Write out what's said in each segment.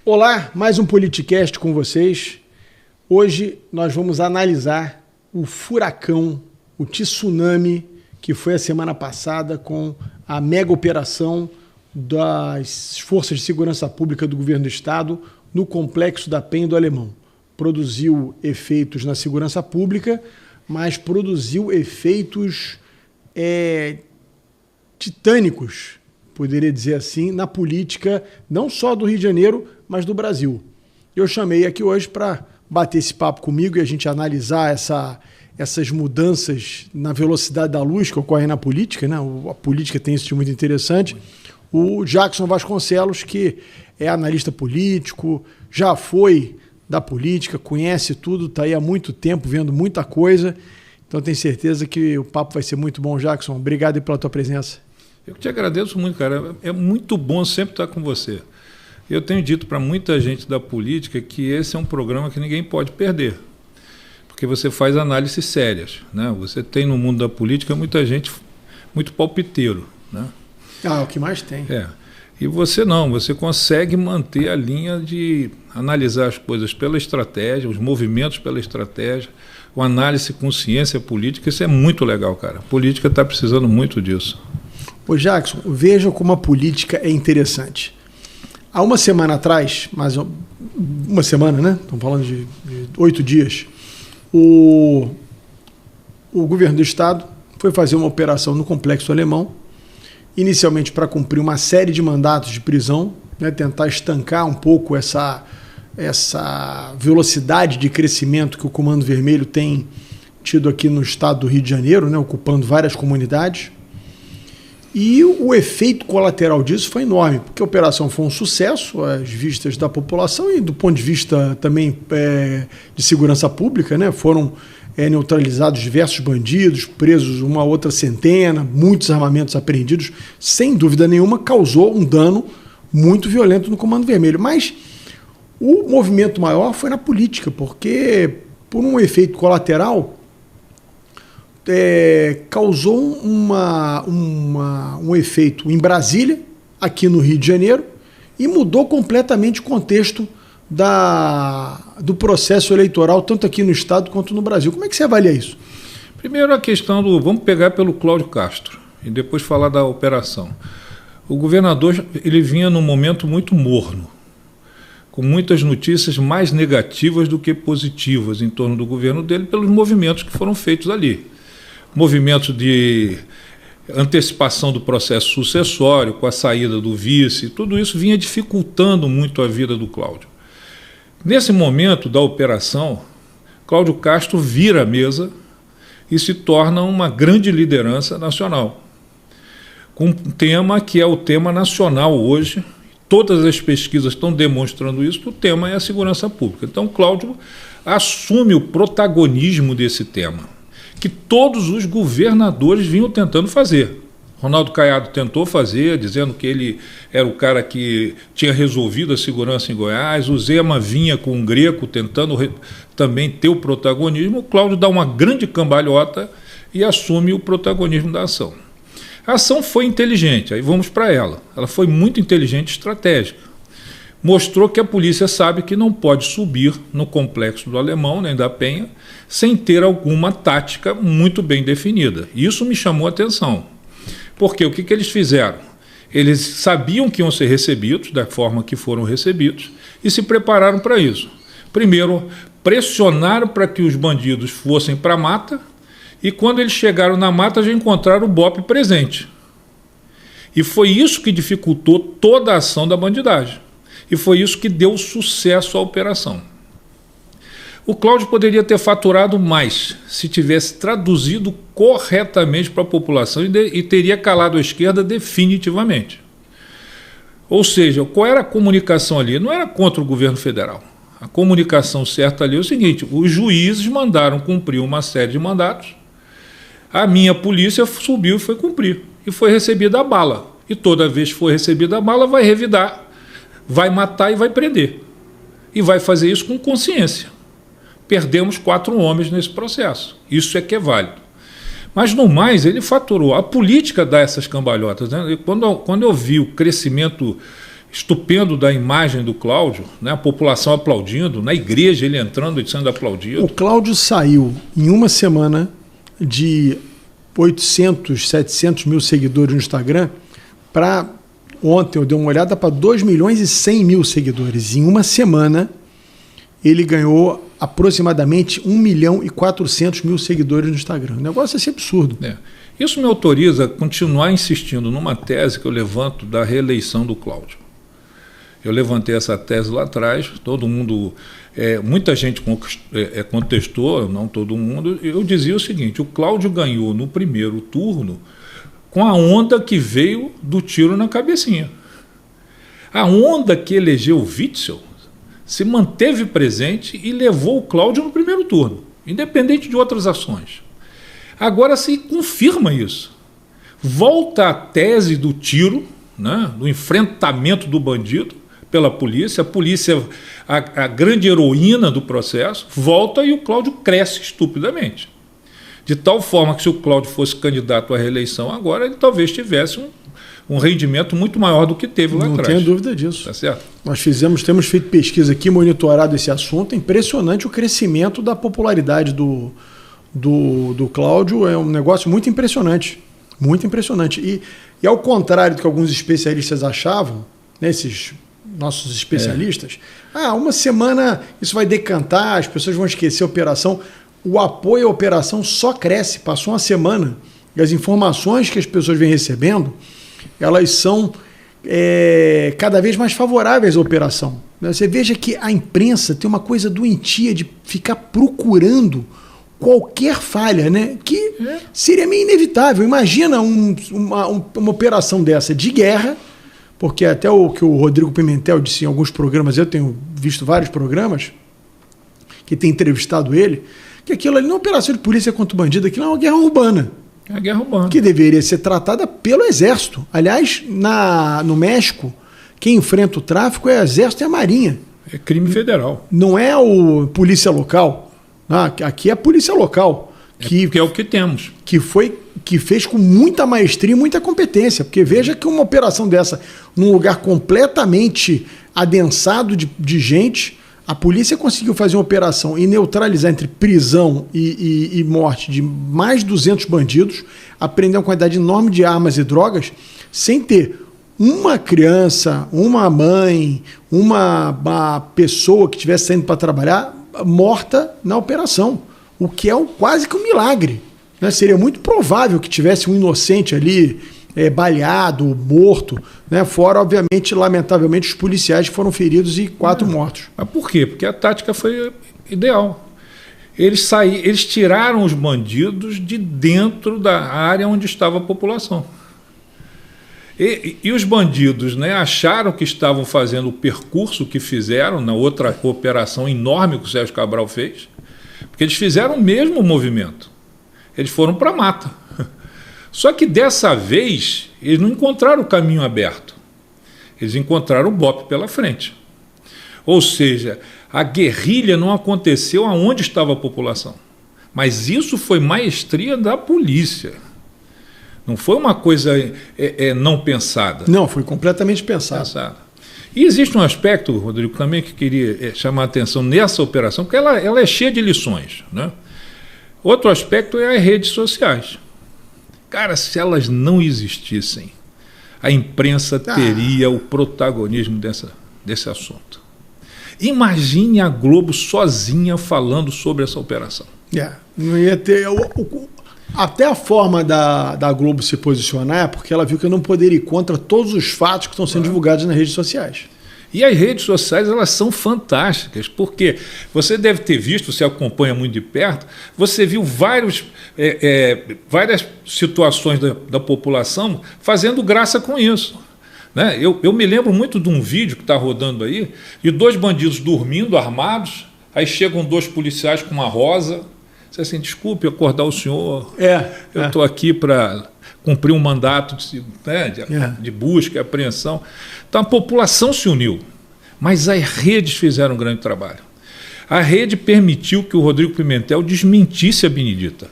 Olá, mais um Politicast com vocês. Hoje nós vamos analisar o furacão, o tsunami que foi a semana passada com a mega operação das Forças de Segurança Pública do Governo do Estado no Complexo da Penha do Alemão. Produziu efeitos na segurança pública, mas produziu efeitos titânicos, poderia dizer assim, na política não só do Rio de Janeiro, mas do Brasil. Eu chamei aqui hoje para bater esse papo comigo e a gente analisar essas mudanças na velocidade da luz que ocorrem na política, né? A política tem isso de muito interessante. O Jackson Vasconcelos, que é analista político, já foi da política, conhece tudo, está aí há muito tempo vendo muita coisa. Então tenho certeza que o papo vai ser muito bom, Jackson. Obrigado aí pela tua presença. Eu te agradeço muito, cara. É muito bom sempre estar com você. Eu tenho dito para muita gente da política que esse é um programa que ninguém pode perder, porque você faz análises sérias, né? Você tem no mundo da política muita gente muito palpiteiro, né? O que mais tem. E você não, você consegue manter a linha de analisar as coisas pela estratégia, os movimentos pela estratégia, o análise com ciência política. Isso é muito legal, cara. A política está precisando muito disso. Ô Jackson, veja como a política é interessante. Há uma semana atrás, mais uma semana, né? Estamos falando de 8 dias, o governo do Estado foi fazer uma operação no Complexo Alemão, inicialmente para cumprir uma série de mandatos de prisão, né? Tentar estancar um pouco essa velocidade de crescimento que o Comando Vermelho tem tido aqui no estado do Rio de Janeiro, né? Ocupando várias comunidades. E o efeito colateral disso foi enorme, porque a operação foi um sucesso às vistas da população e do ponto de vista também de segurança pública, né? Foram neutralizados diversos bandidos, presos uma outra centena, muitos armamentos apreendidos. Sem dúvida nenhuma, causou um dano muito violento no Comando Vermelho. Mas o movimento maior foi na política, porque por um efeito colateral causou um efeito em Brasília, aqui no Rio de Janeiro, e mudou completamente o contexto do processo eleitoral, tanto aqui no Estado quanto no Brasil. Como é que você avalia isso? Primeiro a questão vamos pegar pelo Cláudio Castro e depois falar da operação. O governador ele vinha num momento muito morno, com muitas notícias mais negativas do que positivas em torno do governo dele pelos movimentos que foram feitos ali. Movimentos de antecipação do processo sucessório, com a saída do vice, tudo isso vinha dificultando muito a vida do Cláudio. Nesse momento da operação, Cláudio Castro vira a mesa e se torna uma grande liderança nacional, com um tema que é o tema nacional hoje. Todas as pesquisas estão demonstrando isso, que o tema é a segurança pública. Então, Cláudio assume o protagonismo desse tema, que todos os governadores vinham tentando fazer. Ronaldo Caiado tentou fazer, dizendo que ele era o cara que tinha resolvido a segurança em Goiás. O Zema vinha com o Greco tentando também ter o protagonismo. O Cláudio dá uma grande cambalhota e assume o protagonismo da ação. A ação foi inteligente, aí vamos para ela. Ela foi muito inteligente e estratégica. Mostrou que a polícia sabe que não pode subir no Complexo do Alemão, nem da Penha, sem ter alguma tática muito bem definida. Isso me chamou a atenção. Porque o que eles fizeram? Eles sabiam que iam ser recebidos, da forma que foram recebidos, e se prepararam para isso. Primeiro, pressionaram para que os bandidos fossem para a mata, e quando eles chegaram na mata já encontraram o BOPE presente. E foi isso que dificultou toda a ação da bandidagem. E foi isso que deu sucesso à operação. O Cláudio poderia ter faturado mais se tivesse traduzido corretamente para a população e teria calado a esquerda definitivamente. Ou seja, qual era a comunicação ali? Não era contra o governo federal. A comunicação certa ali é o seguinte: os juízes mandaram cumprir uma série de mandatos, a minha polícia subiu e foi cumprir, e foi recebida a bala. E toda vez que for recebida a bala, vai revidar, vai matar e vai prender. E vai fazer isso com consciência. Perdemos 4 homens nesse processo. Isso é que é válido. Mas, no mais, ele faturou. A política dá essas cambalhotas, né? Quando eu vi o crescimento estupendo da imagem do Cláudio, né? A população aplaudindo, na igreja ele entrando e sendo aplaudido. O Cláudio saiu em uma semana de 800, 700 mil seguidores no Instagram para, ontem eu dei uma olhada, para 2 milhões e 100 mil seguidores. Em uma semana ele ganhou aproximadamente 1 milhão e 400 mil seguidores no Instagram. O negócio é assim absurdo. Isso me autoriza a continuar insistindo numa tese que eu levanto da reeleição do Cláudio. Eu levantei essa tese lá atrás, todo mundo, muita gente contestou, não todo mundo. Eu dizia o seguinte: o Cláudio ganhou no primeiro turno com a onda que veio do tiro na cabecinha. A onda que elegeu o Witzel se manteve presente e levou o Cláudio no primeiro turno, independente de outras ações. Agora se confirma isso. Volta a tese do tiro, né, do enfrentamento do bandido pela polícia, a polícia, a grande heroína do processo, volta e o Cláudio cresce estupidamente. De tal forma que se o Cláudio fosse candidato à reeleição agora, ele talvez tivesse um rendimento muito maior do que teve lá atrás. Não tenho dúvida disso. Tá certo? Nós temos feito pesquisa aqui, monitorado esse assunto. É impressionante o crescimento da popularidade do Cláudio. É um negócio muito impressionante. Muito impressionante. E ao contrário do que alguns especialistas achavam, né, esses nossos especialistas, uma semana isso vai decantar, as pessoas vão esquecer a operação. O apoio à operação só cresce. Passou uma semana e as informações que as pessoas vêm recebendo, elas são cada vez mais favoráveis à operação. Você veja que a imprensa tem uma coisa doentia de ficar procurando qualquer falha, né? Que seria meio inevitável. Imagina uma operação dessa de guerra, porque até o que o Rodrigo Pimentel disse em alguns programas, eu tenho visto vários programas que tem entrevistado ele, que aquilo ali não é uma operação de polícia contra o bandido, aquilo é uma guerra urbana. É a guerra urbana. Que deveria ser tratada pelo Exército. Aliás, no México, quem enfrenta o tráfico é o Exército e a Marinha. É crime federal. Não é a polícia local. Aqui é a polícia local. Porque é o que temos. Que fez com muita maestria e muita competência. Porque veja que uma operação dessa, num lugar completamente adensado de gente, a polícia conseguiu fazer uma operação e neutralizar entre prisão e morte de mais de 200 bandidos, apreender uma quantidade enorme de armas e drogas, sem ter uma criança, uma mãe, uma pessoa que estivesse saindo para trabalhar morta na operação, o que é quase que um milagre. Né? Seria muito provável que tivesse um inocente ali baleado, morto, né? Fora, obviamente, lamentavelmente, os policiais que foram feridos e 4 mortos. Mas por quê? Porque a tática foi ideal. Eles tiraram os bandidos de dentro da área onde estava a população. E os bandidos, né, acharam que estavam fazendo o percurso que fizeram na outra operação enorme que o Sérgio Cabral fez, porque eles fizeram o mesmo movimento. Eles foram para a mata. Só que dessa vez, eles não encontraram o caminho aberto. Eles encontraram o BOPE pela frente. Ou seja, a guerrilha não aconteceu aonde estava a população. Mas isso foi maestria da polícia. Não foi uma coisa não pensada. Não, foi completamente pensada. E existe um aspecto, Rodrigo, também que queria chamar a atenção nessa operação, porque ela é cheia de lições, né? Outro aspecto é as redes sociais. Cara, se elas não existissem, a imprensa teria o protagonismo desse assunto. Imagine a Globo sozinha falando sobre essa operação. Não ia ter... Até a forma da Globo se posicionar é porque ela viu que não poderia ir contra todos os fatos que estão sendo divulgados nas redes sociais. E as redes sociais, elas são fantásticas, porque você deve ter visto, você acompanha muito de perto, você viu várias situações da população fazendo graça com isso. Né? Eu me lembro muito de um vídeo que está rodando aí, de 2 bandidos dormindo, armados, aí chegam 2 policiais com uma rosa, você assim, desculpe acordar o senhor, eu estou aqui para cumprir um mandato de busca e apreensão. Então a população se uniu, mas as redes fizeram um grande trabalho. A rede permitiu que o Rodrigo Pimentel desmentisse a Benedita.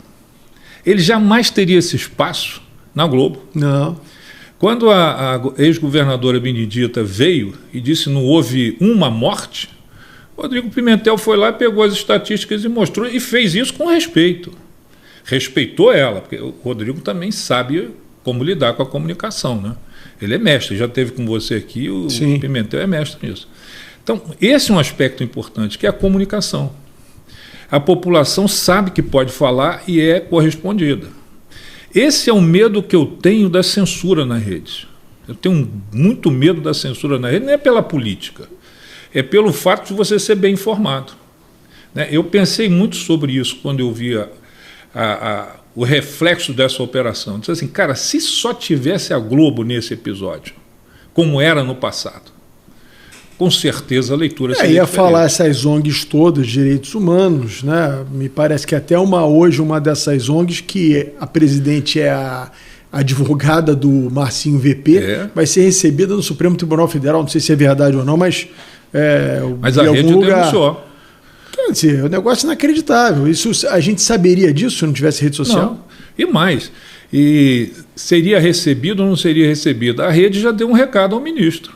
Ele jamais teria esse espaço na Globo. Não. Quando a ex-governadora Benedita veio e disse que não houve uma morte, Rodrigo Pimentel foi lá, pegou as estatísticas e mostrou, e fez isso com respeito. Respeitou ela, porque o Rodrigo também sabe como lidar com a comunicação, né? Ele é mestre, já esteve com você aqui, o Sim. Pimentel é mestre nisso. Então, esse é um aspecto importante, que é a comunicação. A população sabe que pode falar e é correspondida. Esse é o medo que eu tenho da censura na rede. Eu tenho muito medo da censura na rede, não é pela política, é pelo fato de você ser bem informado. Né? Eu pensei muito sobre isso quando eu via o reflexo dessa operação. Eu disse assim, cara, se só tivesse a Globo nesse episódio, como era no passado, com certeza a leitura seria ia diferente. falar essas ONGs todas, direitos humanos, né? Me parece que até hoje uma dessas ONGs, que a presidente é a advogada do Marcinho VP, vai ser recebida no Supremo Tribunal Federal, não sei se é verdade ou não, mas a rede denunciou. Quer dizer, o negócio é inacreditável. Isso, a gente saberia disso se não tivesse rede social? Não. E mais, e seria recebido ou não seria recebido? A rede já deu um recado ao ministro.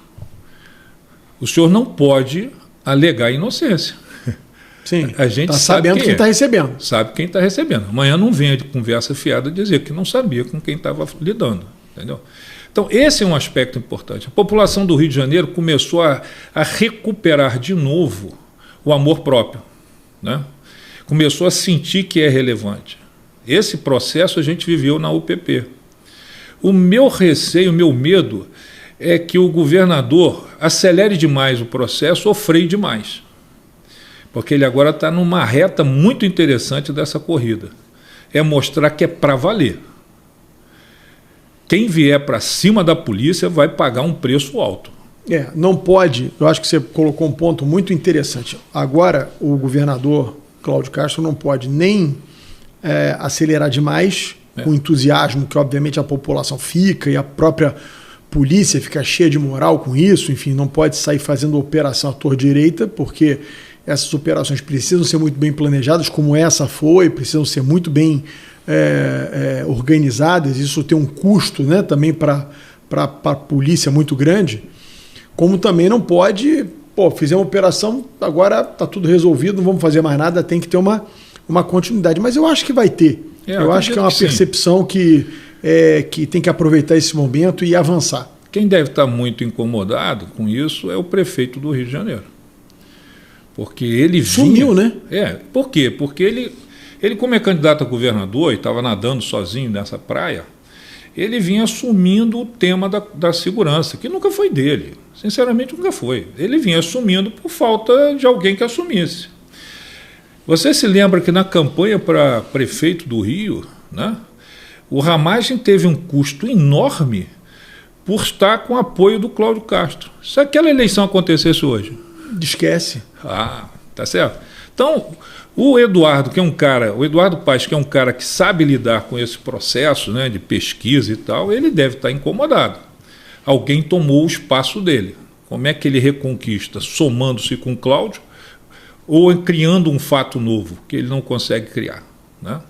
O senhor não pode alegar inocência. Sim, a gente está sabe sabendo quem está recebendo. Sabe quem está recebendo. Amanhã não venha de conversa fiada dizer que não sabia com quem estava lidando. Entendeu? Então, esse é um aspecto importante. A população do Rio de Janeiro começou a recuperar de novo o amor próprio. Né? Começou a sentir que é relevante. Esse processo a gente viveu na UPP. O meu receio, o meu medo é que o governador acelere demais o processo ou freie demais. Porque ele agora está numa reta muito interessante dessa corrida. É mostrar que é para valer. Quem vier para cima da polícia vai pagar um preço alto. Não pode, eu acho que você colocou um ponto muito interessante. Agora, o governador Cláudio Castro não pode nem acelerar demais com o entusiasmo que, obviamente, a população fica e a própria polícia fica cheia de moral com isso, enfim, não pode sair fazendo operação à torta-direita, porque essas operações precisam ser muito bem planejadas, como essa foi, precisam ser muito bem organizadas, isso tem um custo, né, também para a polícia muito grande, como também não pode, fizemos uma operação, agora está tudo resolvido, não vamos fazer mais nada, tem que ter uma continuidade, mas eu acho que vai ter, eu acho que é uma percepção que tem que aproveitar esse momento e avançar. Quem deve estar muito incomodado com isso é o prefeito do Rio de Janeiro. Porque ele sumiu, né? Por quê? Porque ele como é candidato a governador e estava nadando sozinho nessa praia, ele vinha assumindo o tema da segurança, que nunca foi dele. Sinceramente, nunca foi. Ele vinha assumindo por falta de alguém que assumisse. Você se lembra que na campanha para prefeito do Rio, né, o Ramagem teve um custo enorme por estar com o apoio do Cláudio Castro. Se aquela eleição acontecesse hoje... Esquece. Tá certo? Então, o Eduardo Paes, que é um cara que sabe lidar com esse processo, né, de pesquisa e tal, ele deve estar incomodado. Alguém tomou o espaço dele. Como é que ele reconquista? Somando-se com o Cláudio ou criando um fato novo que ele não consegue criar, né?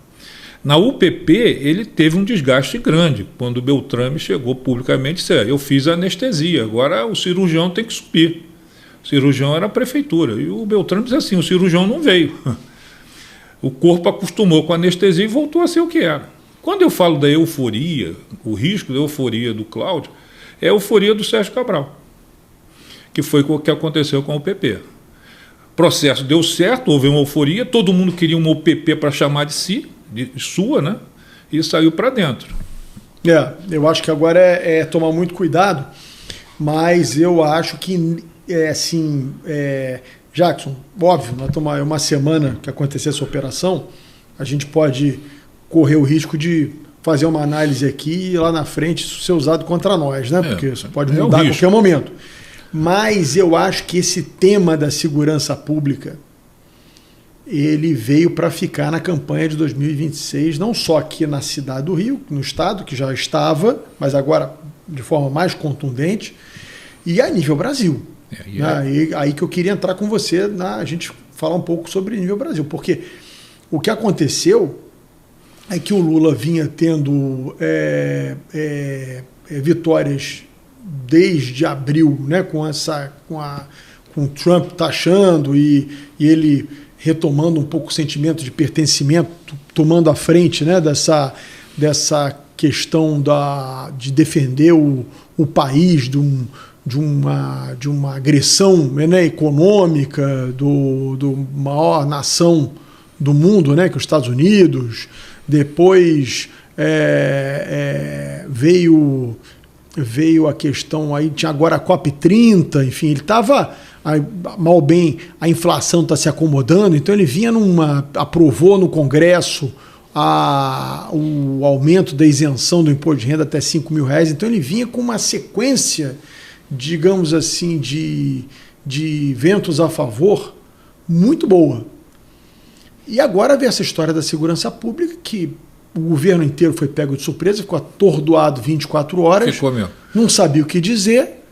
Na UPP, ele teve um desgaste grande, quando o Beltrame chegou publicamente e disse, eu fiz a anestesia, agora o cirurgião tem que subir. O cirurgião era a prefeitura, e o Beltrame disse assim, o cirurgião não veio. O corpo acostumou com a anestesia e voltou a ser o que era. Quando eu falo da euforia, o risco da euforia do Cláudio, é a euforia do Sérgio Cabral, que foi o que aconteceu com a UPP. O processo deu certo, houve uma euforia, todo mundo queria uma UPP para chamar de si, de sua, né? E saiu para dentro. Eu acho que agora é tomar muito cuidado, mas eu acho que Jackson, óbvio, é uma semana que acontecer essa operação, a gente pode correr o risco de fazer uma análise aqui e lá na frente isso ser usado contra nós, né? Porque isso pode mudar a qualquer momento. Mas eu acho que esse tema da segurança pública ele veio para ficar na campanha de 2026, não só aqui na cidade do Rio, no estado, que já estava, mas agora de forma mais contundente, e a nível Brasil. Aí que eu queria entrar com você, a gente falar um pouco sobre nível Brasil, porque o que aconteceu é que o Lula vinha tendo vitórias desde abril, né, com o Trump taxando e ele retomando um pouco o sentimento de pertencimento, tomando a frente, né, dessa questão de defender o país de uma agressão, né, econômica do maior nação do mundo, né, que é os Estados Unidos. Depois veio a questão aí, tinha agora a COP30, enfim, ele estava, mal ou bem, a inflação está se acomodando, então ele vinha aprovou no Congresso o aumento da isenção do imposto de renda até R$5.000, então ele vinha com uma sequência, digamos assim, de ventos a favor muito boa. E agora vem essa história da segurança pública, que o governo inteiro foi pego de surpresa, ficou atordoado 24 horas, ficou mesmo. Não sabia o que dizer,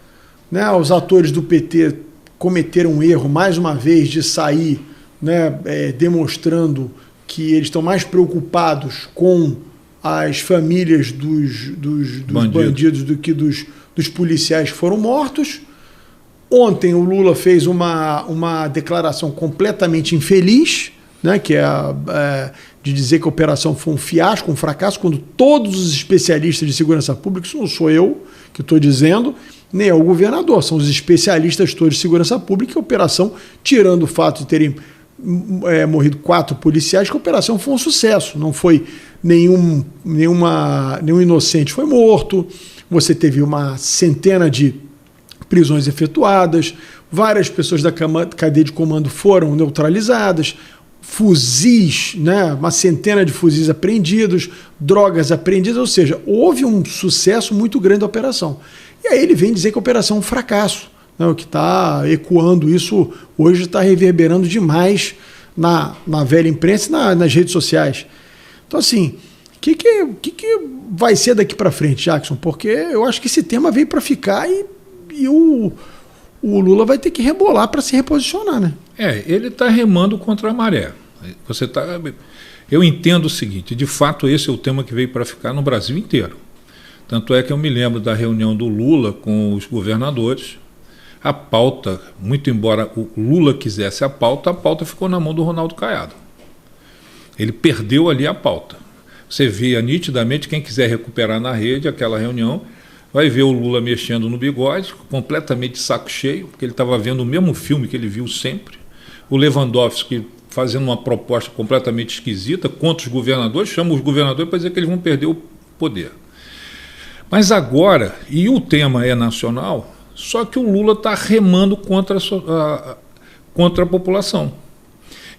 né? Os atores do PT cometeram um erro, mais uma vez, de sair, né, demonstrando que eles estão mais preocupados com as famílias dos bandidos do que dos policiais que foram mortos. Ontem o Lula fez uma declaração completamente infeliz, né, que é de dizer que a operação foi um fiasco, um fracasso, quando todos os especialistas de segurança pública, isso não sou eu que estou dizendo, nem é o governador, são os especialistas todos de segurança pública, que a operação, tirando o fato de terem morrido 4 policiais, que a operação foi um sucesso, não foi nenhum inocente foi morto, você teve uma centena de prisões efetuadas, várias pessoas da cadeia de comando foram neutralizadas, fuzis, né, uma centena de fuzis apreendidos, drogas apreendidas, ou seja, houve um sucesso muito grande da operação. E aí ele vem dizer que a operação é um fracasso, né, o que está ecoando isso hoje, está reverberando demais na velha imprensa e nas redes sociais. Então, assim, o que vai ser daqui para frente, Jackson? Porque eu acho que esse tema veio para ficar e o Lula vai ter que rebolar para se reposicionar, né? Ele está remando contra a maré. Eu entendo o seguinte, de fato esse é o tema que veio para ficar no Brasil inteiro. Tanto é que eu me lembro da reunião do Lula com os governadores. A pauta, muito embora o Lula quisesse a pauta ficou na mão do Ronaldo Caiado. Ele perdeu ali a pauta. Você via nitidamente, quem quiser recuperar na rede aquela reunião, vai ver o Lula mexendo no bigode, completamente de saco cheio, porque ele estava vendo o mesmo filme que ele viu sempre. O Lewandowski fazendo uma proposta completamente esquisita contra os governadores, chama os governadores para dizer que eles vão perder o poder. Mas agora, e o tema é nacional, só que o Lula está remando contra a população.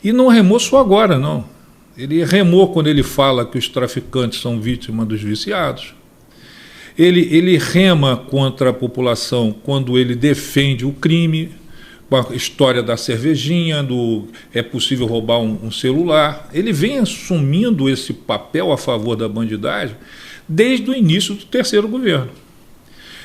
E não remou só agora, não. Ele remou quando ele fala que os traficantes são vítimas dos viciados. Ele rema contra a população quando ele defende o crime, com a história da cervejinha, é possível roubar um celular. Ele vem assumindo esse papel a favor da bandidagem desde o início do terceiro governo.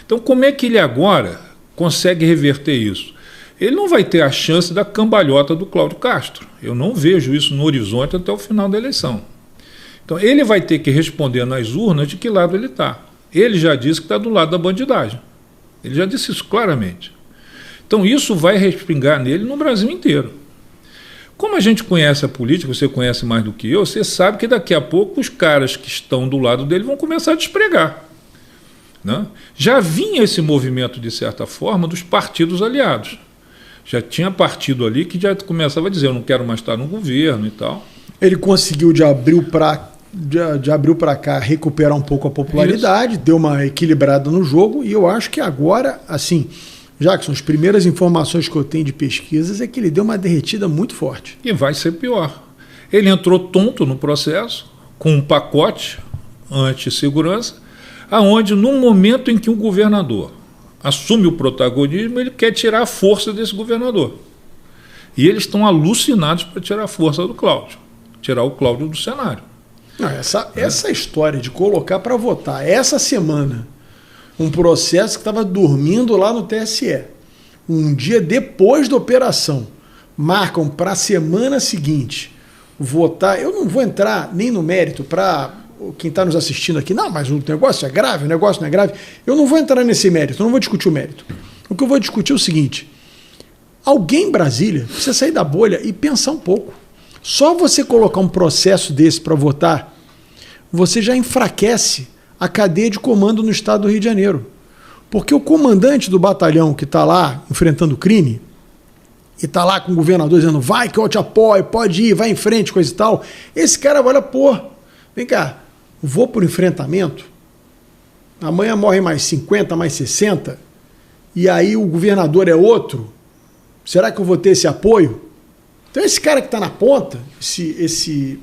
Então, como é que ele agora consegue reverter isso? Ele não vai ter a chance da cambalhota do Cláudio Castro. Eu não vejo isso no horizonte até o final da eleição. Então, ele vai ter que responder nas urnas de que lado ele está. Ele já disse que está do lado da bandidagem. Ele já disse isso claramente. Então isso vai respingar nele no Brasil inteiro. Como a gente conhece a política, você conhece mais do que eu, você sabe que daqui a pouco os caras que estão do lado dele vão começar a despregar, né? Já vinha esse movimento, de certa forma, dos partidos aliados. Já tinha partido ali que já começava a dizer, eu não quero mais estar no governo e tal. Ele conseguiu de abril para cá recuperar um pouco a popularidade, deu uma equilibrada no jogo, e eu acho que agora, assim, Jackson, as primeiras informações que eu tenho de pesquisas é que ele deu uma derretida muito forte. E vai ser pior. Ele entrou tonto no processo, com um pacote anti-segurança, aonde no momento em que o governador assume o protagonismo, ele quer tirar a força desse governador. E eles estão alucinados para tirar a força do Cláudio, tirar o Cláudio do cenário. Não, essa história de colocar para votar essa semana um processo que estava dormindo lá no TSE, um dia depois da operação, marcam para a semana seguinte votar, eu não vou entrar nem no mérito para quem está nos assistindo aqui, não, mas o negócio é grave, o negócio não é grave. Eu não vou entrar nesse mérito, eu não vou discutir o mérito. O que eu vou discutir é o seguinte: alguém em Brasília precisa sair da bolha e pensar um pouco. Só você colocar um processo desse para votar, você já enfraquece a cadeia de comando no estado do Rio de Janeiro. Porque o comandante do batalhão que está lá enfrentando o crime, e está lá com o governador dizendo, vai que eu te apoio, pode ir, vai em frente, coisa e tal, esse cara vai olhar, pô, vem cá, vou por enfrentamento, amanhã morrem mais 50, mais 60, e aí o governador é outro, será que eu vou ter esse apoio? Então esse cara que está na ponta, esse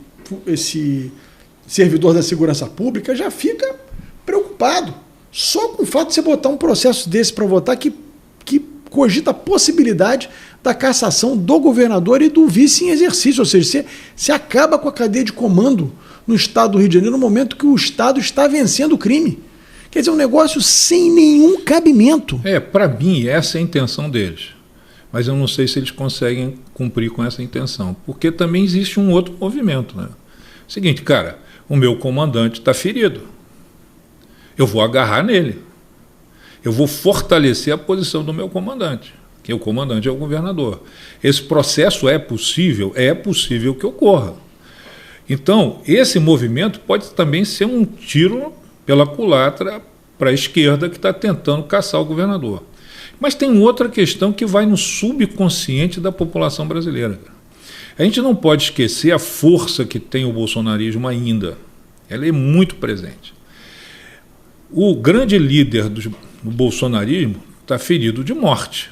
servidor da segurança pública, já fica preocupado. Só com o fato de você botar um processo desse para votar que cogita a possibilidade da cassação do governador e do vice em exercício. Ou seja, você acaba com a cadeia de comando no estado do Rio de Janeiro no momento que o estado está vencendo o crime. Quer dizer, um negócio sem nenhum cabimento. Para mim, essa é a intenção deles. Mas eu não sei se eles conseguem cumprir com essa intenção. Porque também existe um outro movimento, né? Seguinte, cara, o meu comandante está ferido. Eu vou agarrar nele. Eu vou fortalecer a posição do meu comandante. Que o comandante é o governador. Esse processo é possível que ocorra. Então, esse movimento pode também ser um tiro pela culatra para a esquerda que está tentando caçar o governador. Mas tem outra questão que vai no subconsciente da população brasileira. A gente não pode esquecer a força que tem o bolsonarismo ainda. Ela é muito presente. O grande líder do bolsonarismo está ferido de morte,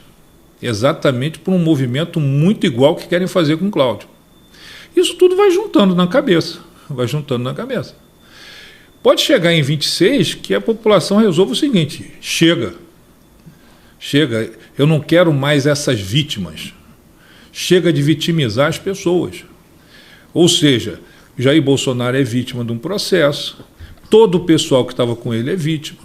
exatamente por um movimento muito igual que querem fazer com o Cláudio. Isso tudo vai juntando na cabeça, Pode chegar em 26 que a população resolva o seguinte, chega, eu não quero mais essas vítimas, chega de vitimizar as pessoas. Ou seja, Jair Bolsonaro é vítima de um processo, todo o pessoal que estava com ele é vítima.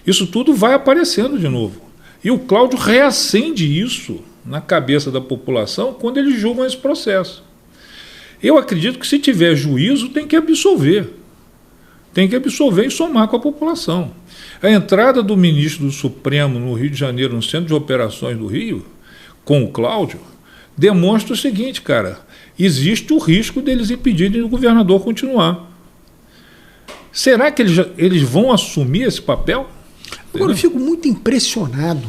Isso tudo vai aparecendo de novo. E o Cláudio reacende isso na cabeça da população quando eles julgam esse processo. Eu acredito que se tiver juízo tem que absolver. Tem que absolver e somar com a população. A entrada do ministro do Supremo no Rio de Janeiro, no Centro de Operações do Rio, com o Cláudio, demonstra o seguinte, cara, existe o risco deles impedirem o governador continuar. Será que eles vão assumir esse papel? Agora, eu fico muito impressionado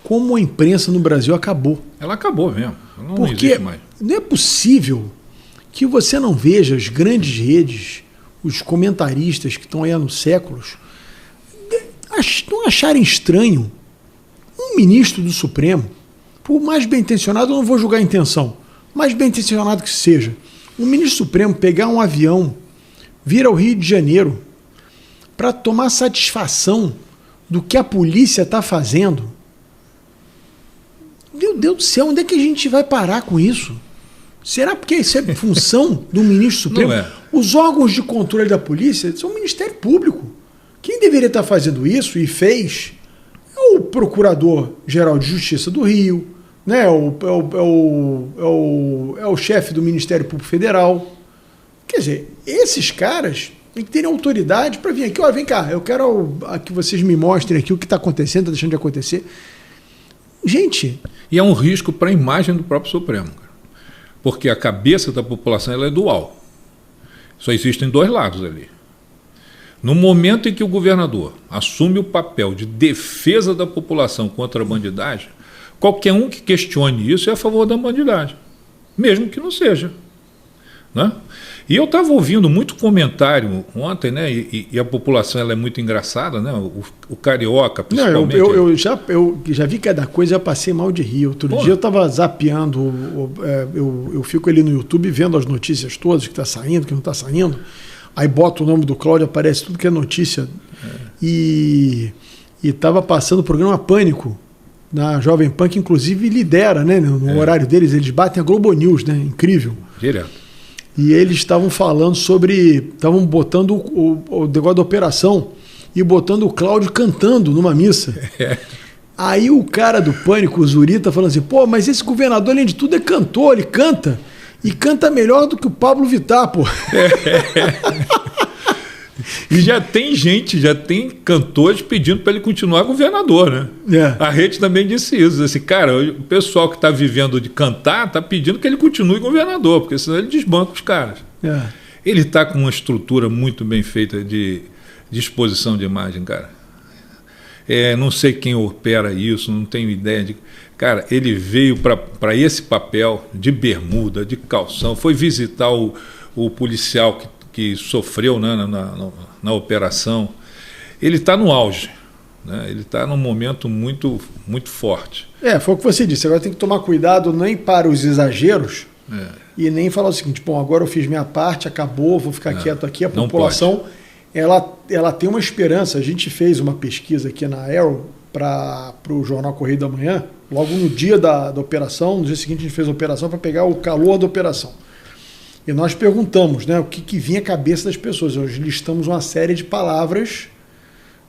como a imprensa no Brasil acabou. Ela acabou mesmo. Não Porque existe mais. Não é possível que você não veja as grandes redes, os comentaristas que estão aí há nos séculos, não acharem estranho um ministro do Supremo, por mais bem intencionado, eu não vou julgar a intenção, mais bem intencionado que seja, um ministro Supremo pegar um avião, vir ao Rio de Janeiro para tomar satisfação do que a polícia está fazendo. Meu Deus do céu, onde é que a gente vai parar com isso? Será porque isso é função do ministro Supremo? Não é. Os órgãos de controle da polícia são o Ministério Público. Quem deveria estar fazendo isso e fez é o Procurador-Geral de Justiça do Rio, né? É o chefe do Ministério Público Federal. Quer dizer, esses caras têm que terem autoridade para vir aqui. Olha, vem cá, eu quero que vocês me mostrem aqui o que está acontecendo, está deixando de acontecer. Gente... E é um risco para a imagem do próprio Supremo, porque a cabeça da população ela é dual. Só existem dois lados ali. No momento em que o governador assume o papel de defesa da população contra a bandidagem, qualquer um que questione isso é a favor da bandidagem, mesmo que não seja. Né? E eu estava ouvindo muito comentário ontem, né? E a população ela é muito engraçada, né? O carioca, principalmente. Não, eu já vi cada coisa, já passei mal de rir. Outro dia eu estava zapeando, eu fico ali no YouTube vendo as notícias todas, que está saindo, que não está saindo. Aí boto o nome do Cláudio, aparece tudo que é notícia. E estava passando o programa Pânico na Jovem Pan, que inclusive lidera, né? No horário deles, eles batem a Globo News, né? Incrível. Direto. E eles estavam falando estavam botando o negócio da operação e botando o Cláudio cantando numa missa. Aí o cara do Pânico, o Zurita, falando assim, pô, mas esse governador, além de tudo, é cantor, ele canta. E canta melhor do que o Pablo Vittar, pô. E já tem cantores pedindo para ele continuar governador, né? A rede também disse isso. Assim, cara, o pessoal que está vivendo de cantar está pedindo que ele continue governador, porque senão ele desbanca os caras. Ele está com uma estrutura muito bem feita de exposição de imagem, cara. Não sei quem opera isso, não tenho ideia de... Cara, ele veio para esse papel de bermuda, de calção, foi visitar o policial que sofreu, né, na operação. Ele está no auge, né? Ele está num momento muito, muito forte. Foi o que você disse, agora tem que tomar cuidado nem para os exageros e nem falar o seguinte, bom, agora eu fiz minha parte, acabou, vou ficar quieto aqui, a população... Ela tem uma esperança. A gente fez uma pesquisa aqui na Arrow para o jornal Correio da Manhã, logo no dia da operação. No dia seguinte a gente fez a operação para pegar o calor da operação. E nós perguntamos, né, o que vinha à cabeça das pessoas. Nós listamos uma série de palavras: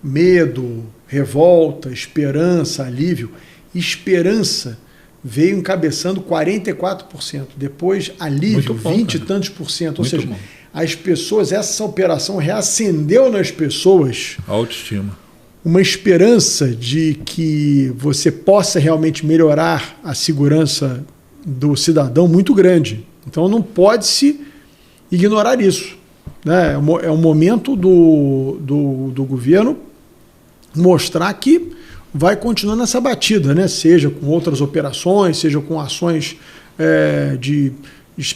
medo, revolta, esperança, alívio. Esperança veio encabeçando 44%. Depois, alívio, 20 e tantos por cento. Ou seja, as pessoas, essa operação reacendeu nas pessoas a autoestima, uma esperança de que você possa realmente melhorar a segurança do cidadão muito grande. Então não pode-se ignorar isso, né? É um momento do governo mostrar que vai continuar nessa batida, né? Seja com outras operações, seja com ações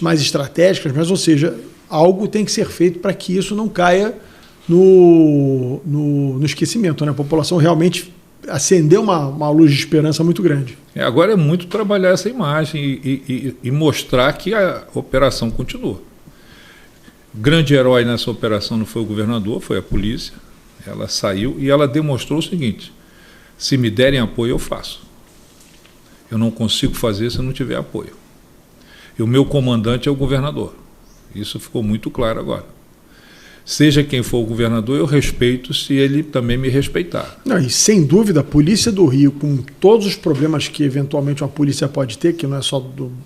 mais estratégicas, mas, ou seja, algo tem que ser feito para que isso não caia no esquecimento, né? A população realmente acendeu uma luz de esperança muito grande. Agora é muito trabalhar essa imagem e mostrar que a operação continua. O grande herói nessa operação não foi o governador, foi a polícia. Ela saiu e ela demonstrou o seguinte: se me derem apoio, eu faço. Eu não consigo fazer se não tiver apoio. E o meu comandante é o governador. Isso ficou muito claro agora. Seja quem for o governador, eu respeito se ele também me respeitar. Não, e sem dúvida, a Polícia do Rio, com todos os problemas que eventualmente uma polícia pode ter, que não é só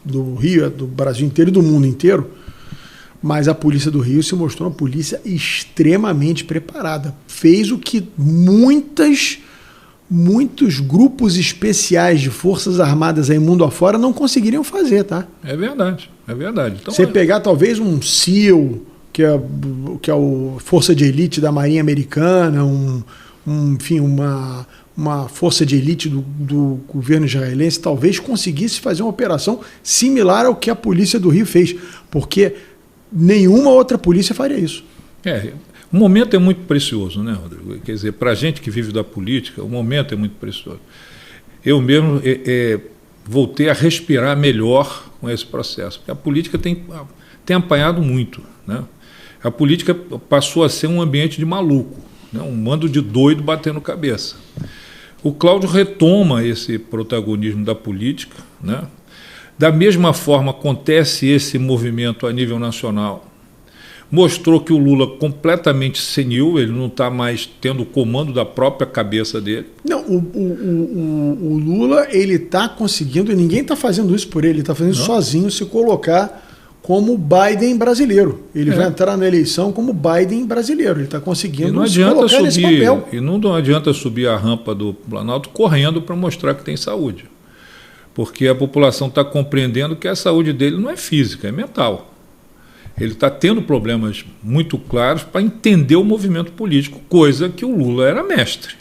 do Rio, é do Brasil inteiro e do mundo inteiro, mas a Polícia do Rio se mostrou uma polícia extremamente preparada. Fez o que muitos grupos especiais de Forças Armadas aí mundo afora não conseguiriam fazer, tá? É verdade, é verdade. Então, você pegar talvez um SEAL, que é o Força de Elite da Marinha Americana, enfim, uma força de elite do governo israelense, talvez conseguisse fazer uma operação similar ao que a Polícia do Rio fez, porque nenhuma outra polícia faria isso. O momento é muito precioso, né, Rodrigo? Quer dizer, para a gente que vive da política, o momento é muito precioso. Eu mesmo voltei a respirar melhor com esse processo, porque a política tem apanhado muito, né? A política passou a ser um ambiente de maluco, né? Um bando de doido batendo cabeça. O Cláudio retoma esse protagonismo da política, né? Da mesma forma acontece esse movimento a nível nacional. Mostrou que o Lula completamente senil, ele não está mais tendo o comando da própria cabeça dele. Não, o Lula, ele está conseguindo, e ninguém está fazendo isso por ele está fazendo isso sozinho, se colocar como Biden brasileiro. Ele vai entrar na eleição como Biden brasileiro. Ele está conseguindo se colocar nesse papel. E não adianta subir a rampa do Planalto correndo para mostrar que tem saúde. Porque a população está compreendendo que a saúde dele não é física, é mental. Ele está tendo problemas muito claros para entender o movimento político, coisa que o Lula era mestre,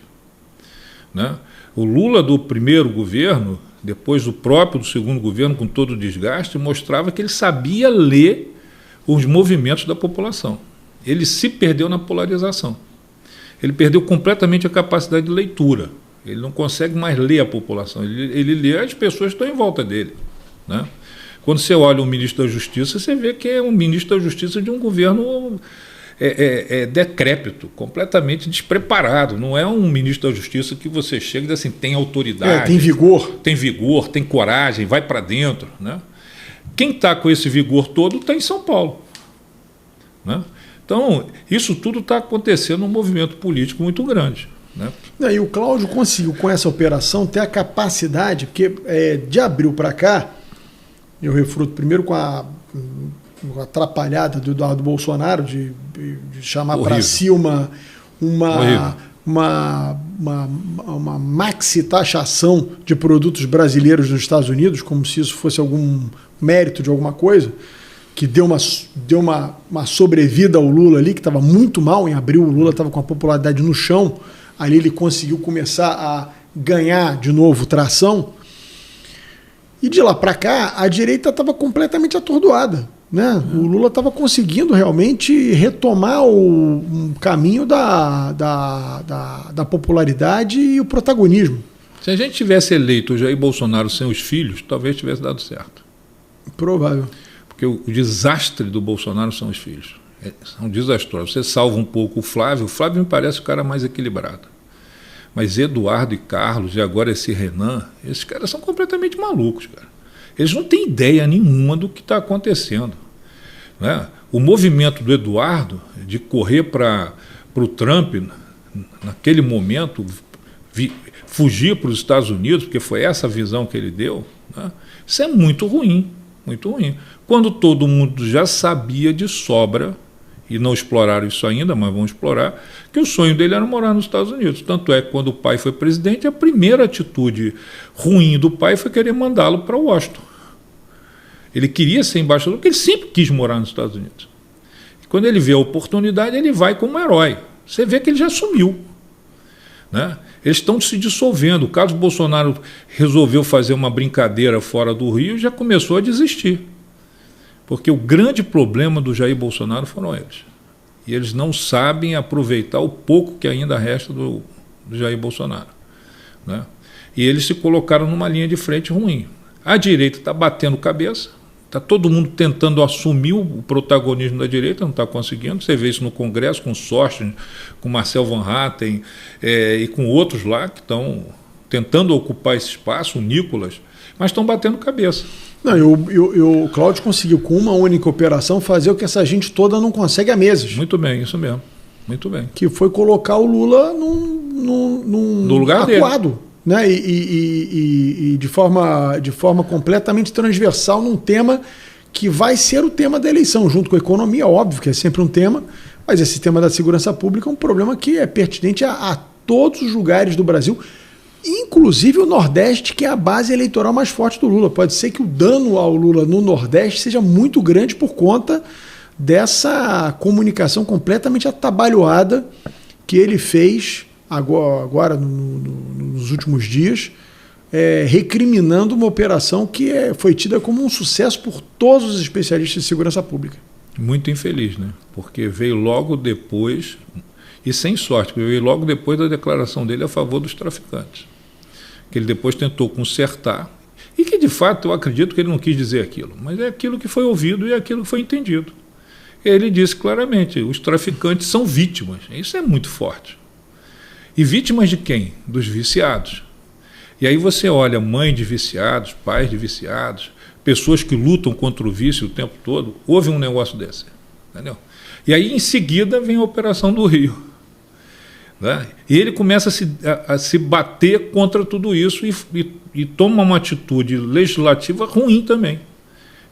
né? O Lula do primeiro governo, depois do segundo governo, com todo o desgaste, mostrava que ele sabia ler os movimentos da população. Ele se perdeu na polarização. Ele perdeu completamente a capacidade de leitura. Ele não consegue mais ler a população. Ele lê as pessoas que estão em volta dele, né? Quando você olha o ministro da Justiça, você vê que é um ministro da Justiça de um governo decrépito, completamente despreparado. Não é um ministro da Justiça que você chega e diz assim, tem autoridade. Tem vigor. Tem vigor, tem coragem, vai para dentro, né? Quem está com esse vigor todo está em São Paulo, né? Então, isso tudo está acontecendo num movimento político muito grande, né? E o Cláudio conseguiu, com essa operação, ter a capacidade, porque de abril para cá, eu refruto primeiro com a atrapalhada do Eduardo Bolsonaro de chamar para si uma maxi taxação de produtos brasileiros nos Estados Unidos, como se isso fosse algum mérito de alguma coisa, que deu uma sobrevida ao Lula ali, que estava muito mal. Em abril o Lula estava com a popularidade no chão, ali ele conseguiu começar a ganhar de novo tração, e de lá para cá a direita estava completamente atordoada, né? O Lula estava conseguindo realmente retomar um caminho da popularidade e o protagonismo. Se a gente tivesse eleito o Jair Bolsonaro sem os filhos, talvez tivesse dado certo. Provável. Porque o desastre do Bolsonaro são os filhos. São desastrosos. Você salva um pouco o Flávio me parece o cara mais equilibrado. Mas Eduardo e Carlos, e agora esse Renan, esses caras são completamente malucos, cara. Eles não têm ideia nenhuma do que está acontecendo, né? O movimento do Eduardo de correr para o Trump, naquele momento, fugir para os Estados Unidos, porque foi essa a visão que ele deu, né? Isso é muito ruim, muito ruim. Quando todo mundo já sabia de sobra, e não exploraram isso ainda, mas vão explorar, que o sonho dele era morar nos Estados Unidos. Tanto é que quando o pai foi presidente, a primeira atitude ruim do pai foi querer mandá-lo para Washington. Ele queria ser embaixador, porque ele sempre quis morar nos Estados Unidos. E quando ele vê a oportunidade, ele vai como herói. Você vê que ele já sumiu, né? Eles estão se dissolvendo. O Carlos Bolsonaro resolveu fazer uma brincadeira fora do Rio e já começou a desistir. Porque o grande problema do Jair Bolsonaro foram eles. E eles não sabem aproveitar o pouco que ainda resta do Jair Bolsonaro, né? E eles se colocaram numa linha de frente ruim. A direita está batendo cabeça, está todo mundo tentando assumir o protagonismo da direita, não está conseguindo. Você vê isso no Congresso, com Sorgen, com Marcel Van Hatten e com outros lá que estão tentando ocupar esse espaço, o Nicolas, mas estão batendo cabeça. Não, o Cláudio conseguiu, com uma única operação, fazer o que essa gente toda não consegue há meses. Muito bem, isso mesmo. Muito bem. Que foi colocar o Lula no lugar acuado, dele, né? E de forma completamente transversal num tema que vai ser o tema da eleição, junto com a economia, óbvio que é sempre um tema, mas esse tema da segurança pública é um problema que é pertinente a todos os lugares do Brasil, inclusive o Nordeste, que é a base eleitoral mais forte do Lula. Pode ser que o dano ao Lula no Nordeste seja muito grande por conta dessa comunicação completamente atabalhoada que ele fez agora nos últimos dias, recriminando uma operação que foi tida como um sucesso por todos os especialistas de segurança pública. Muito infeliz, né? Porque veio logo depois, e sem sorte, porque veio logo depois da declaração dele a favor dos traficantes, que ele depois tentou consertar, e que de fato eu acredito que ele não quis dizer aquilo, mas é aquilo que foi ouvido e é aquilo que foi entendido. Ele disse claramente, os traficantes são vítimas, isso é muito forte. E vítimas de quem? Dos viciados. E aí você olha mãe de viciados, pais de viciados, pessoas que lutam contra o vício o tempo todo, houve um negócio desse, entendeu? E aí em seguida vem a Operação do Rio, né? E ele começa a se bater contra tudo isso e toma uma atitude legislativa ruim também,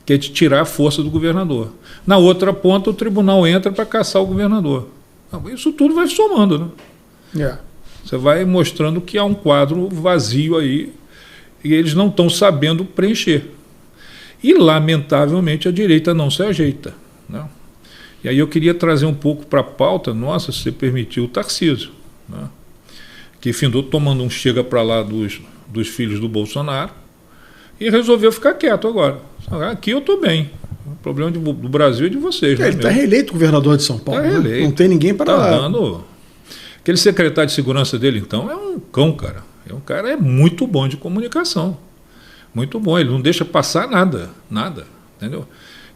que é de tirar a força do governador. Na outra ponta, o tribunal entra para caçar o governador. Isso tudo vai somando, né? Você vai mostrando que há um quadro vazio aí e eles não estão sabendo preencher. E, lamentavelmente, a direita não se ajeita, né? E aí eu queria trazer um pouco para a pauta, nossa, se você permitiu, o Tarcísio, né? Que findou tomando um chega para lá dos filhos do Bolsonaro e resolveu ficar quieto agora. Aqui eu estou bem. O problema do Brasil é de vocês. Ele está reeleito governador de São Paulo. Né? Não tem ninguém para... Tá dando... Aquele secretário de segurança dele, então, é um cão, cara. Um cara muito bom de comunicação. Muito bom. Ele não deixa passar nada. Entendeu?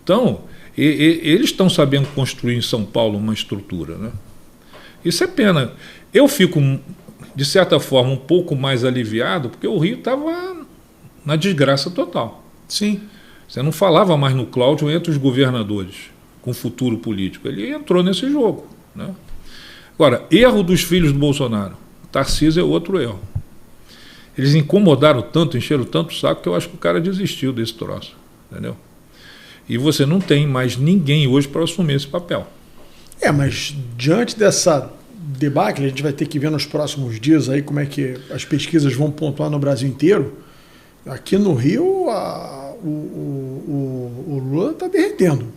Então, eles estão sabendo construir em São Paulo uma estrutura, né? Isso é pena. Eu fico, de certa forma, um pouco mais aliviado, porque o Rio estava na desgraça total. Sim. Você não falava mais no Cláudio entre os governadores com futuro político. Ele entrou nesse jogo, né? Agora, erro dos filhos do Bolsonaro. Tarcísio é outro erro. Eles incomodaram tanto, encheram tanto o saco, que eu acho que o cara desistiu desse troço, entendeu? E você não tem mais ninguém hoje para assumir esse papel. Mas diante dessa debacle, a gente vai ter que ver nos próximos dias aí como é que as pesquisas vão pontuar no Brasil inteiro. Aqui no Rio, o Lula está derretendo.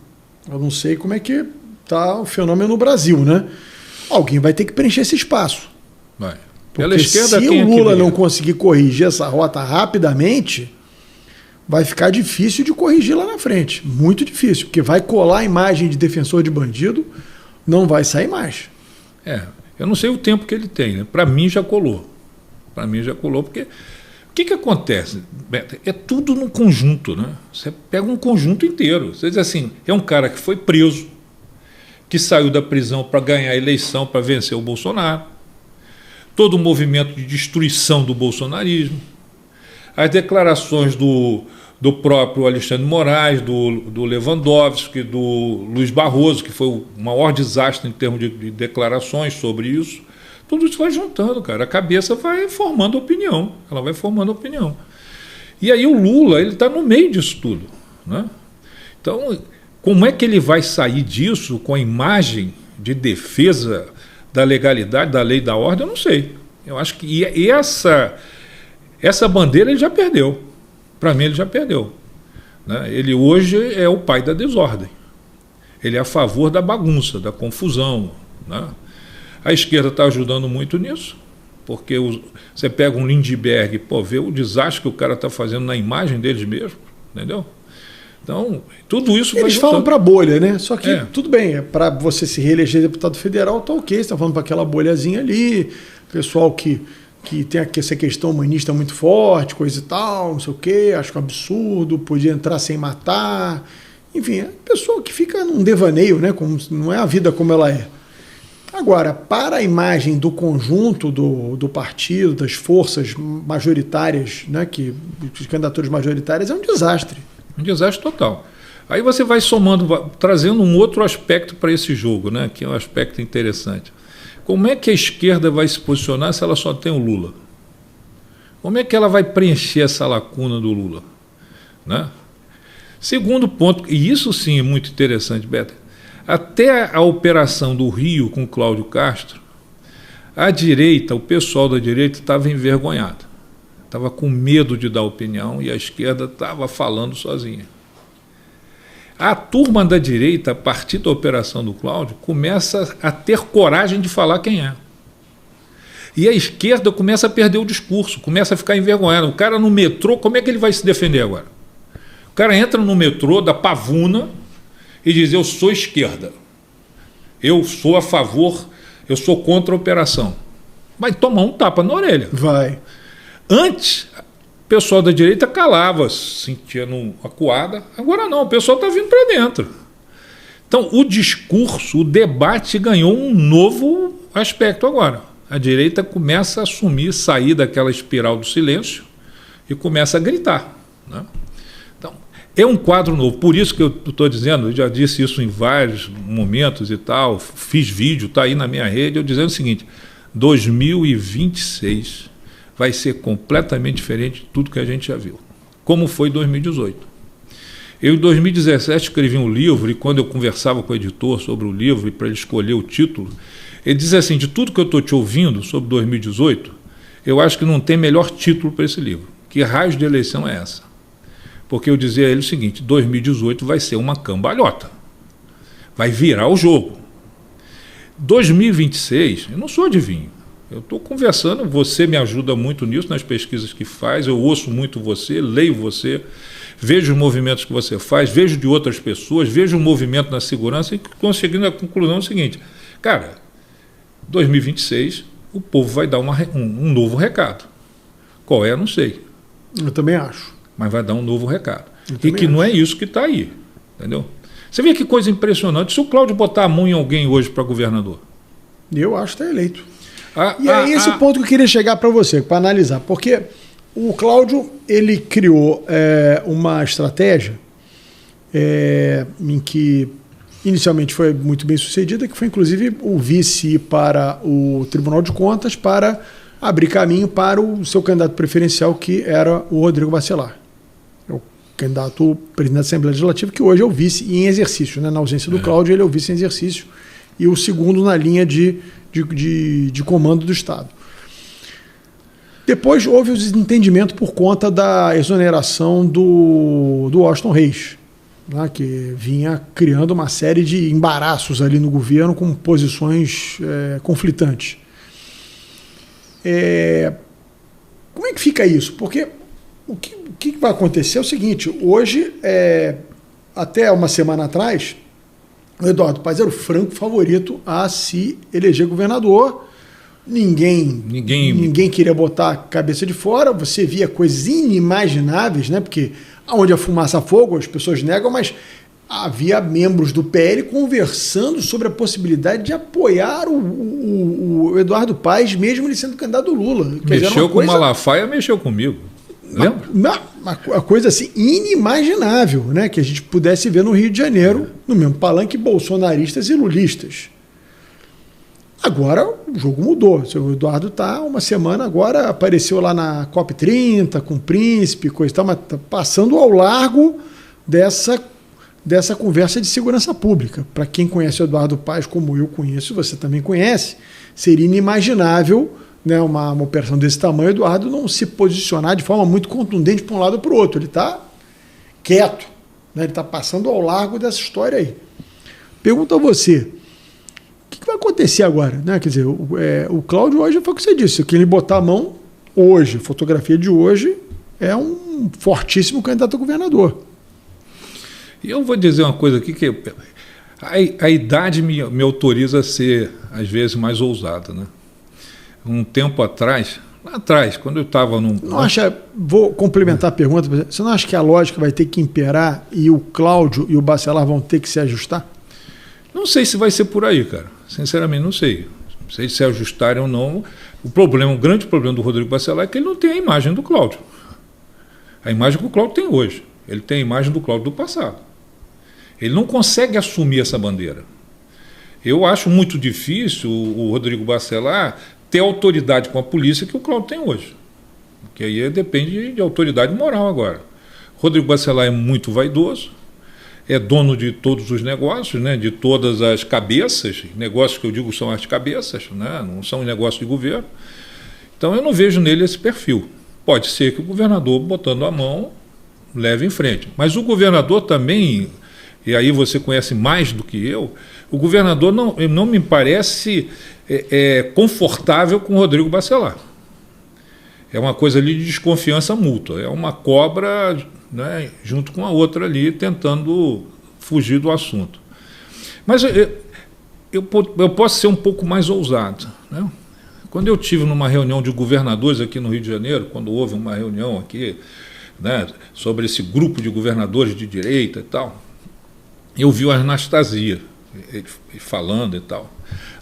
Eu não sei como é que está o fenômeno no Brasil, né? Alguém vai ter que preencher esse espaço. Vai. Porque se o Lula não conseguir corrigir essa rota rapidamente, vai ficar difícil de corrigir lá na frente. Muito difícil, porque vai colar a imagem de defensor de bandido, não vai sair mais. Eu não sei o tempo que ele tem, né? Para mim já colou. Para mim já colou, porque o que acontece, Beto? É tudo no conjunto, né? Você pega um conjunto inteiro. Você diz assim, é um cara que foi preso, que saiu da prisão para ganhar a eleição, para vencer o Bolsonaro, todo o movimento de destruição do bolsonarismo, as declarações do próprio Alexandre de Moraes, do Lewandowski, do Luiz Barroso, que foi o maior desastre em termos de declarações sobre isso. Tudo isso vai juntando, cara. A cabeça vai formando opinião. Ela vai formando opinião. E aí o Lula, ele está no meio disso tudo, né? Então, como é que ele vai sair disso com a imagem de defesa da legalidade, da lei e da ordem? Eu não sei. Eu acho que essa bandeira ele já perdeu. Para mim, ele já perdeu, né? Ele hoje é o pai da desordem. Ele é a favor da bagunça, da confusão, né? A esquerda está ajudando muito nisso, porque você pega um Lindbergh, vê o desastre que o cara está fazendo na imagem deles mesmo, entendeu? Então, tudo isso vai Eles falam para a bolha, né? Só que tudo bem, para você se reeleger deputado federal, tá ok, você está falando para aquela bolhazinha ali, pessoal que tem aqui essa questão humanista muito forte, coisa e tal, não sei o quê, acho que é um absurdo, podia entrar sem matar. Enfim, é pessoa que fica num devaneio, né? Como, não é a vida como ela é. Agora, para a imagem do conjunto do partido, das forças majoritárias, né, as candidaturas majoritárias, é um desastre. Um desastre total. Aí você vai somando, trazendo um outro aspecto para esse jogo, né, que é um aspecto interessante. Como é que a esquerda vai se posicionar se ela só tem o Lula? Como é que ela vai preencher essa lacuna do Lula, né? Segundo ponto, e isso sim é muito interessante, Beto, até a operação do Rio com Cláudio Castro, a direita, o pessoal da direita estava envergonhado, estava com medo de dar opinião e a esquerda estava falando sozinha. A turma da direita, a partir da operação do Cláudio, começa a ter coragem de falar quem é. E a esquerda começa a perder o discurso, começa a ficar envergonhada. O cara no metrô, como é que ele vai se defender agora? O cara entra no metrô da Pavuna e diz, eu sou esquerda, eu sou a favor, eu sou contra a operação. Vai tomar um tapa na orelha. Vai. Antes, o pessoal da direita calava, se sentia acuada. Agora não, o pessoal está vindo para dentro. Então, o discurso, o debate ganhou um novo aspecto agora. A direita começa a assumir, sair daquela espiral do silêncio e começa a gritar, né? Então, é um quadro novo. Por isso que eu estou dizendo, eu já disse isso em vários momentos e tal, fiz vídeo, está aí na minha rede, eu dizendo o seguinte, 2026 vai ser completamente diferente de tudo que a gente já viu, como foi 2018. Eu, em 2017, escrevi um livro, e quando eu conversava com o editor sobre o livro, e para ele escolher o título, ele dizia assim, de tudo que eu estou te ouvindo sobre 2018, eu acho que não tem melhor título para esse livro. Que raio de eleição é essa? Porque eu dizia a ele o seguinte, 2018 vai ser uma cambalhota, vai virar o jogo. 2026, eu não sou adivinho, eu estou conversando, você me ajuda muito nisso, nas pesquisas que faz, eu ouço muito você, leio você, vejo os movimentos que você faz, vejo de outras pessoas, vejo o movimento na segurança e conseguindo a conclusão seguinte, cara, 2026 o povo vai dar um novo recado. Qual é? Não sei. Eu também acho. Mas vai dar um novo recado. E que não é isso que está aí, entendeu? Você vê que coisa impressionante, se o Cláudio botar a mão em alguém hoje para governador? Eu acho que está eleito. E é esse o ponto que eu queria chegar para você, para analisar, porque o Cláudio, ele criou uma estratégia em que inicialmente foi muito bem sucedida, que foi inclusive o vice para o Tribunal de Contas para abrir caminho para o seu candidato preferencial, que era o Rodrigo Bacelar. candidato presidente da Assembleia Legislativa, que hoje é o vice em exercício, né? Na ausência do Cláudio, ele é o vice em exercício e o segundo na linha de comando do Estado. Depois houve o desentendimento por conta da exoneração do Washington Reis, né? Que vinha criando uma série de embaraços ali no governo com posições conflitantes. Como é que fica isso? Porque o que vai acontecer é o seguinte: hoje, até uma semana atrás, o Eduardo Paes era o franco favorito a se eleger governador. Ninguém queria botar a cabeça de fora. Você via coisas inimagináveis, né? Porque onde a fumaça há fogo, as pessoas negam, mas havia membros do PL conversando sobre a possibilidade de apoiar o Eduardo Paes, mesmo ele sendo candidato do Lula. Mexeu com o Malafaia, mexeu comigo. Lembra? Uma coisa assim inimaginável, né? Que a gente pudesse ver no Rio de Janeiro, no mesmo palanque, bolsonaristas e lulistas. Agora o jogo mudou. O Eduardo está uma semana agora, apareceu lá na COP30 com o príncipe, coisa e tal, mas está passando ao largo dessa conversa de segurança pública. Para quem conhece o Eduardo Paes, como eu conheço, você também conhece, seria inimaginável, né, uma operação desse tamanho, o Eduardo não se posicionar de forma muito contundente para um lado ou para o outro. Ele está quieto, né, ele está passando ao largo dessa história aí. Pergunto a você, o que vai acontecer agora? Né? Quer dizer, o Cláudio hoje foi o que você disse, que ele botar a mão hoje, fotografia de hoje, é um fortíssimo candidato a governador. E eu vou dizer uma coisa aqui, que a idade me autoriza a ser, às vezes, mais ousado, né? Um tempo atrás, quando eu estava num... Vou complementar a pergunta, você não acha que a lógica vai ter que imperar e o Cláudio e o Bacelar vão ter que se ajustar? Não sei se vai ser por aí, cara. Sinceramente, não sei. Não sei se ajustarem ou não. O grande problema do Rodrigo Bacelar é que ele não tem a imagem do Cláudio. A imagem que o Cláudio tem hoje. Ele tem a imagem do Cláudio do passado. Ele não consegue assumir essa bandeira. Eu acho muito difícil o Rodrigo Bacelar ter a autoridade com a polícia que o Cláudio tem hoje. Porque aí depende de autoridade moral agora. O Rodrigo Bacelar é muito vaidoso, é dono de todos os negócios, né, de todas as cabeças. Negócios que eu digo são as cabeças, né, não são negócios de governo. Então eu não vejo nele esse perfil. Pode ser que o governador, botando a mão, leve em frente. Mas o governador também, e aí você conhece mais do que eu, o governador não me parece confortável com o Rodrigo Bacelar. É uma coisa ali de desconfiança mútua. É uma cobra, né, junto com a outra ali, tentando fugir do assunto. Mas eu posso ser um pouco mais ousado, né? Quando eu estive numa reunião de governadores aqui no Rio de Janeiro, quando houve uma reunião aqui, né, sobre esse grupo de governadores de direita e tal, eu vi o Anastasia falando e tal.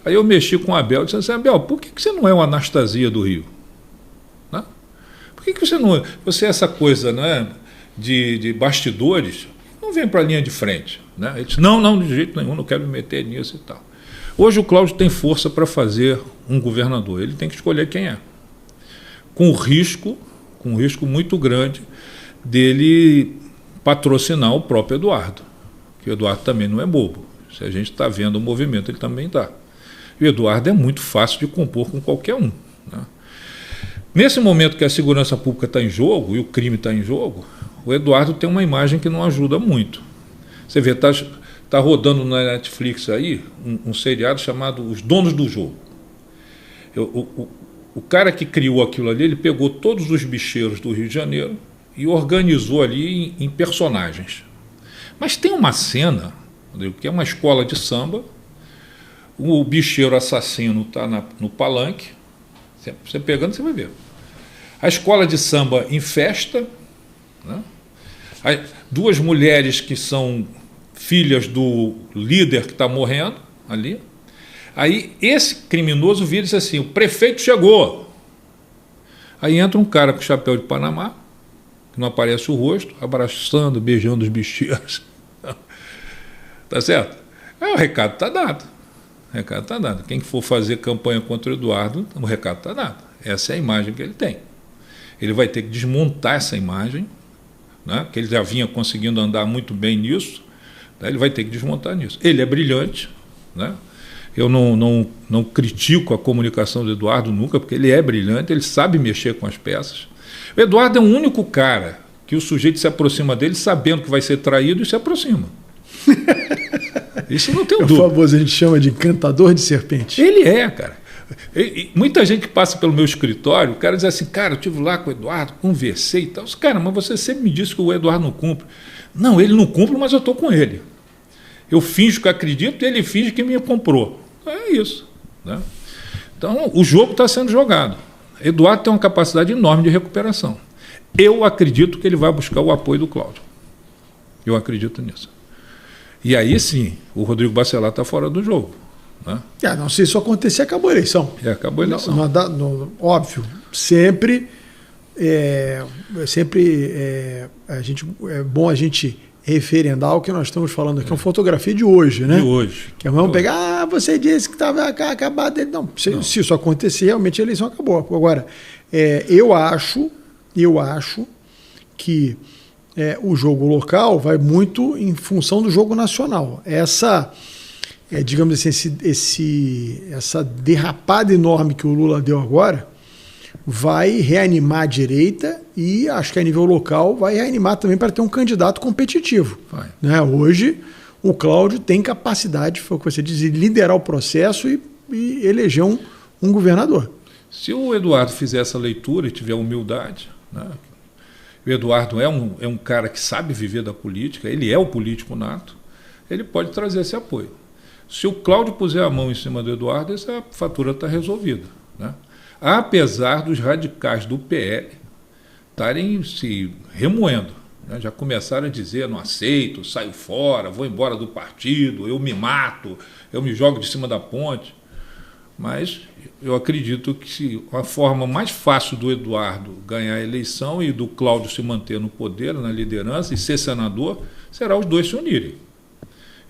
Aí eu mexi com o Abel e disse assim: Abel, por que você não é o Anastasia do Rio? Né? Por que você não é? Você é essa coisa, né, de bastidores, não vem para a linha de frente. Né? Ele disse: não, de jeito nenhum, não quero me meter nisso e tal. Hoje o Cláudio tem força para fazer um governador, ele tem que escolher quem é. Com um risco muito grande dele patrocinar o próprio Eduardo, que o Eduardo também não é bobo. Se a gente está vendo o movimento, ele também está. E o Eduardo é muito fácil de compor com qualquer um. Né? Nesse momento que a segurança pública está em jogo e o crime está em jogo, o Eduardo tem uma imagem que não ajuda muito. Você vê, está rodando na Netflix aí um seriado chamado Os Donos do Jogo. O cara que criou aquilo ali, ele pegou todos os bicheiros do Rio de Janeiro e organizou ali em personagens. Mas tem uma cena, que é uma escola de samba, o bicheiro assassino está no palanque, você pegando, você vai ver. A escola de samba em festa, né? Duas mulheres que são filhas do líder que está morrendo ali. Aí esse criminoso vira e diz assim: o prefeito chegou. Aí entra um cara com chapéu de Panamá, que não aparece o rosto, abraçando, beijando os bicheiros. Tá certo? O recado está dado. O recado está dado. Quem for fazer campanha contra o Eduardo, o recado está dado. Essa é a imagem que ele tem. Ele vai ter que desmontar essa imagem né, que ele já vinha conseguindo andar muito bem nisso, né, ele vai ter que desmontar nisso. Ele é brilhante, né? Eu não critico a comunicação do Eduardo nunca, porque ele é brilhante, ele sabe mexer com as peças. O Eduardo é o único cara que o sujeito se aproxima dele sabendo que vai ser traído e se aproxima. Isso não tem dúvida. O famoso a gente chama de encantador de serpente. Ele é, cara. Muita gente que passa pelo meu escritório, o cara diz assim, cara, eu estive lá com o Eduardo, conversei e tal. Cara, mas você sempre me disse que o Eduardo não cumpre. Não, ele não cumpre, mas eu estou com ele. Eu finjo que acredito e ele finge que me comprou. É isso, né? Então, o jogo está sendo jogado. Eduardo tem uma capacidade enorme de recuperação. Eu acredito que ele vai buscar o apoio do Cláudio. Eu acredito nisso. E aí sim, o Rodrigo Bacelar está fora do jogo. Né? Não, se isso acontecer, acabou a eleição. Acabou a eleição. Óbvio, sempre é bom a gente referendar o que nós estamos falando aqui. É uma fotografia de hoje, né? De hoje. Que vamos pegar, você disse que estava acabado. Não, se isso acontecer, realmente a eleição acabou. Agora, eu acho que o jogo local vai muito em função do jogo nacional. Digamos assim, essa derrapada enorme que o Lula deu agora vai reanimar a direita e acho que a nível local vai reanimar também para ter um candidato competitivo. Né? Hoje, o Cláudio tem capacidade, foi o que você diz, de liderar o processo e eleger um governador. Se o Eduardo fizer essa leitura e tiver humildade, né? O Eduardo é um cara que sabe viver da política, ele é o político nato, ele pode trazer esse apoio. Se o Cláudio puser a mão em cima do Eduardo, essa fatura está resolvida. Né? Apesar dos radicais do PL estarem se remoendo. Né? Já começaram a dizer, não aceito, saio fora, vou embora do partido, eu me mato, eu me jogo de cima da ponte. Mas eu acredito que a forma mais fácil do Eduardo ganhar a eleição e do Cláudio se manter no poder, na liderança e ser senador, será os dois se unirem.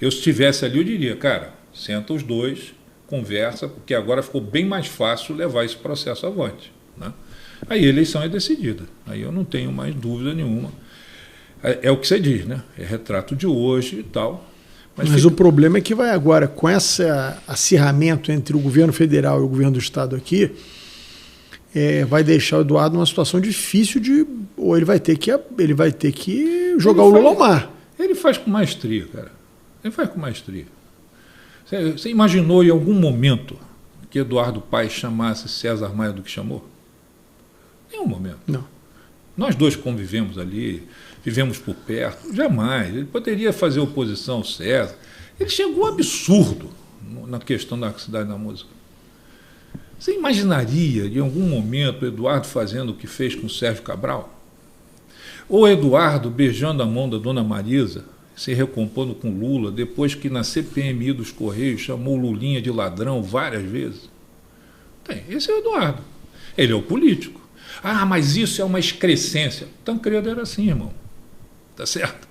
Eu, se estivesse ali, eu diria, cara, senta os dois, conversa, porque agora ficou bem mais fácil levar esse processo avante. Né? Aí a eleição é decidida. Aí eu não tenho mais dúvida nenhuma. É o que você diz, né? É retrato de hoje e tal. Mas o problema é que vai agora, com esse acirramento entre o governo federal e o governo do estado aqui, vai deixar o Eduardo numa situação difícil ou ele vai ter que jogar o Lula ao mar. Ele faz com maestria, cara. Ele faz com maestria. Você imaginou em algum momento que Eduardo Paes chamasse César Maia do que chamou? Nenhum momento. Não. Nós dois convivemos ali, vivemos por perto. Jamais. Ele poderia fazer oposição ao César. Ele chegou absurdo na questão da Cidade da Música. Você imaginaria, em algum momento, o Eduardo fazendo o que fez com o Sérgio Cabral? Ou Eduardo beijando a mão da dona Marisa, se recompondo com Lula, depois que na CPMI dos Correios chamou Lulinha de ladrão várias vezes? Esse é o Eduardo. Ele é o político. Mas isso é uma excrescência. Tancredo era assim, irmão. Tá certo?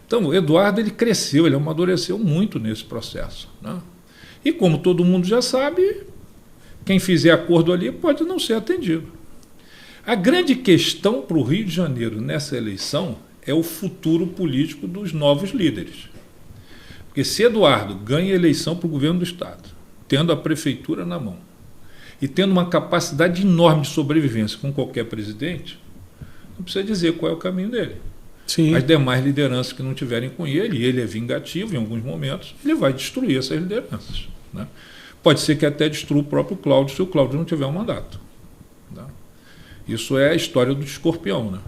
Então, o Eduardo, ele cresceu, ele amadureceu muito nesse processo. Né? E como todo mundo já sabe, quem fizer acordo ali pode não ser atendido. A grande questão para o Rio de Janeiro nessa eleição é o futuro político dos novos líderes. Porque se Eduardo ganha a eleição para o governo do Estado, tendo a prefeitura na mão, e tendo uma capacidade enorme de sobrevivência com qualquer presidente, não precisa dizer qual é o caminho dele. Sim. As demais lideranças que não tiverem com ele, e ele é vingativo em alguns momentos, ele vai destruir essas lideranças. Né? Pode ser que até destrua o próprio Cláudio, se o Cláudio não tiver um mandato. Né? Isso é a história do escorpião. Né?